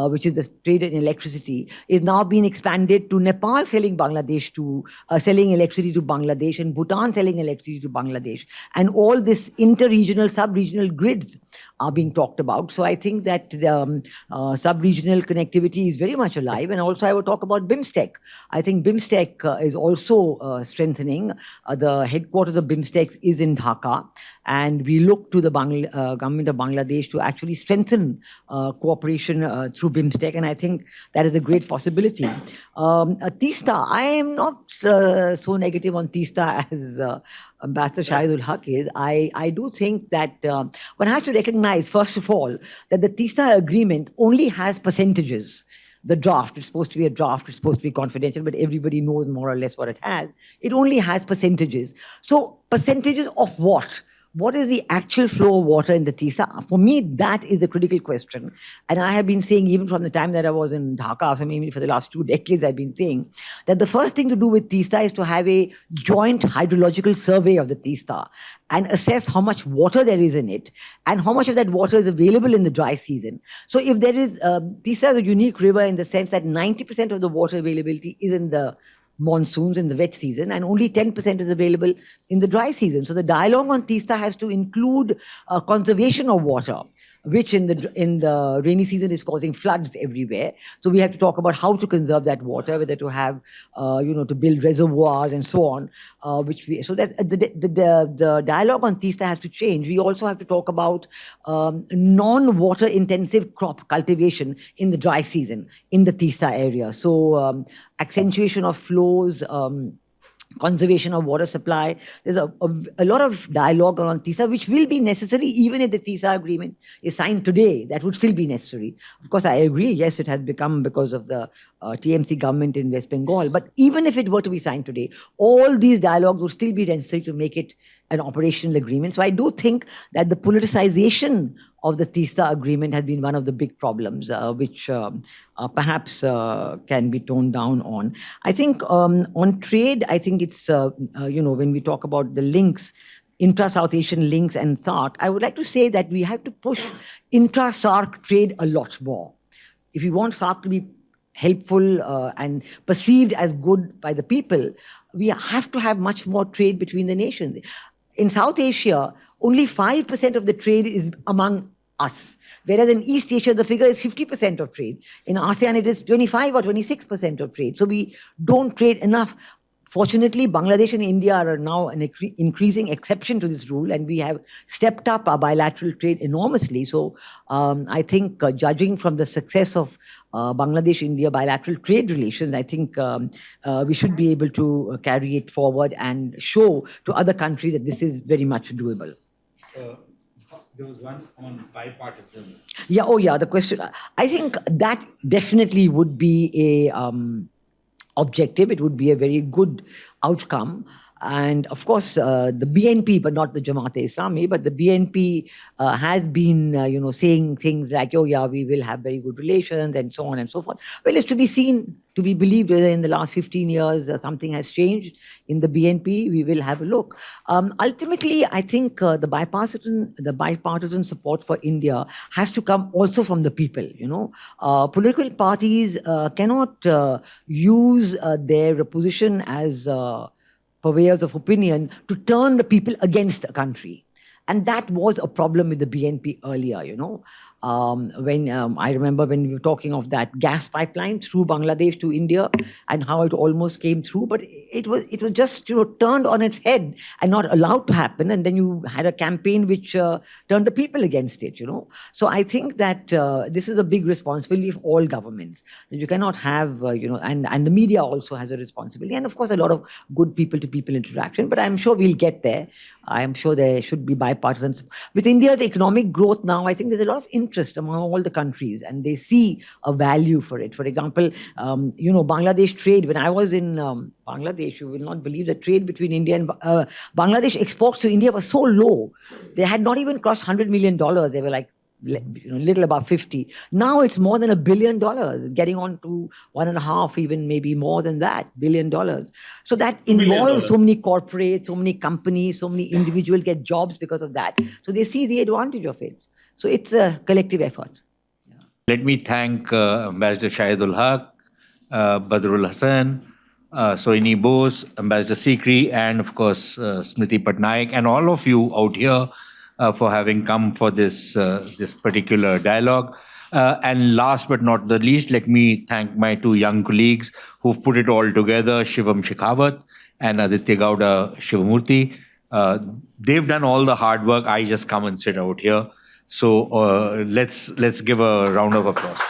which is the trade in electricity, is now being expanded to Nepal selling selling electricity to Bangladesh, and Bhutan selling electricity to Bangladesh. And all this inter-regional, sub-regional grids are being talked about. So I think that sub-regional connectivity is very much alive. And also I would talk about BIMSTEC. I think BIMSTEC is also strengthening. The headquarters of BIMSTEC is in Dhaka. And we look to the government of Bangladesh to actually strengthen cooperation through BIMSTEC. And I think that is a great possibility. TISTA, I am not so negative on TISTA as Ambassador Shahidul Haq is. I do think that one has to recognize, first of all, that the TISTA agreement only has percentages. The draft, it's supposed to be a draft, it's supposed to be confidential, but everybody knows more or less what it has. It only has percentages. So percentages of what? What is the actual flow of water in the TISA? For me, that is a critical question. And I have been saying, even from the time that I was in Dhaka, so maybe for the last 2 decades, I've been saying that the first thing to do with TISA is to have a joint hydrological survey of the TISA and assess how much water there is in it and how much of that water is available in the dry season. So if there is, TISA is a unique river in the sense that 90% of the water availability is in the monsoons in the wet season, and only 10% is available in the dry season. So the dialogue on TISTA has to include conservation of water, which in the rainy season is causing floods everywhere. So we have to talk about how to conserve that water, whether to have, to build reservoirs and so on. So that the dialogue on TISTA has to change. We also have to talk about non-water intensive crop cultivation in the dry season in the TISTA area. So accentuation of flows, conservation of water supply. There's a lot of dialogue on TISA, which will be necessary even if the TISA agreement is signed today. That would still be necessary. Of course, I agree. Yes, it has become because of the TMC government in West Bengal. But even if it were to be signed today, all these dialogues would still be necessary to make it an operational agreement. So I do think that the politicization of the TISA agreement has been one of the big problems, which perhaps can be toned down on. I think on trade, I think it's, when we talk about the links, intra-South Asian links and SARC, I would like to say that we have to push intra-SARC trade a lot more. If we want SARC to be helpful and perceived as good by the people, we have to have much more trade between the nations. In South Asia, only 5% of the trade is among us, whereas in East Asia, the figure is 50% of trade. In ASEAN, it is 25 or 26% of trade. So we don't trade enough. Fortunately, Bangladesh and India are now an increasing exception to this rule, and we have stepped up our bilateral trade enormously. So I think judging from the success of Bangladesh-India bilateral trade relations, I think we should be able to carry it forward and show to other countries that this is very much doable. There was one on bipartisan. Yeah, the question. I think that definitely would be a objective. It would be a very good outcome. And of course, the BNP, but not the Jamaat-e-Islami, but the BNP has been, saying things like, oh yeah, we will have very good relations and so on and so forth. Well, it's to be seen, to be believed whether in the last 15 years something has changed in the BNP. We will have a look. Ultimately, I think the bipartisan support for India has to come also from the people. Political parties cannot use their position as purveyors of opinion to turn the people against a country. And that was a problem with the BNP earlier, when I remember when we were talking of that gas pipeline through Bangladesh to India and how it almost came through, but it was just turned on its head and not allowed to happen. And then you had a campaign which turned the people against it. So I think that this is a big responsibility of all governments. You cannot have and the media also has a responsibility, and of course a lot of good people-to-people interaction. But I'm sure we'll get there. I am sure there should be bipartisan. With India's economic growth now, I think there's a lot of interest among all the countries, and they see a value for it. For example, Bangladesh trade. When I was in Bangladesh, you will not believe the trade between India and Bangladesh exports to India was so low. They had not even crossed $100 million. They were like little above 50. Now it's more than $1 billion, getting on to 1.5, even maybe more than that, $1 billion. So that involves so many corporates, so many companies, so many individuals get jobs because of that. So they see the advantage of it. So it's a collective effort. Let me thank Ambassador Shahidul Haq, Badrul Hassan, Sohini Bose, Ambassador Sikri, and of course Smriti Patnaik, and all of you out here for having come for this particular dialogue. And last but not the least, let me thank my two young colleagues who've put it all together, Shivam Shekhawat and Aditya Gowda Shivamurthy. They've done all the hard work. I just come and sit out here. So let's give a round of applause.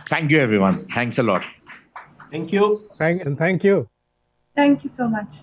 Thank you, everyone. Thanks a lot. Thank you. Thank you. Thank you so much.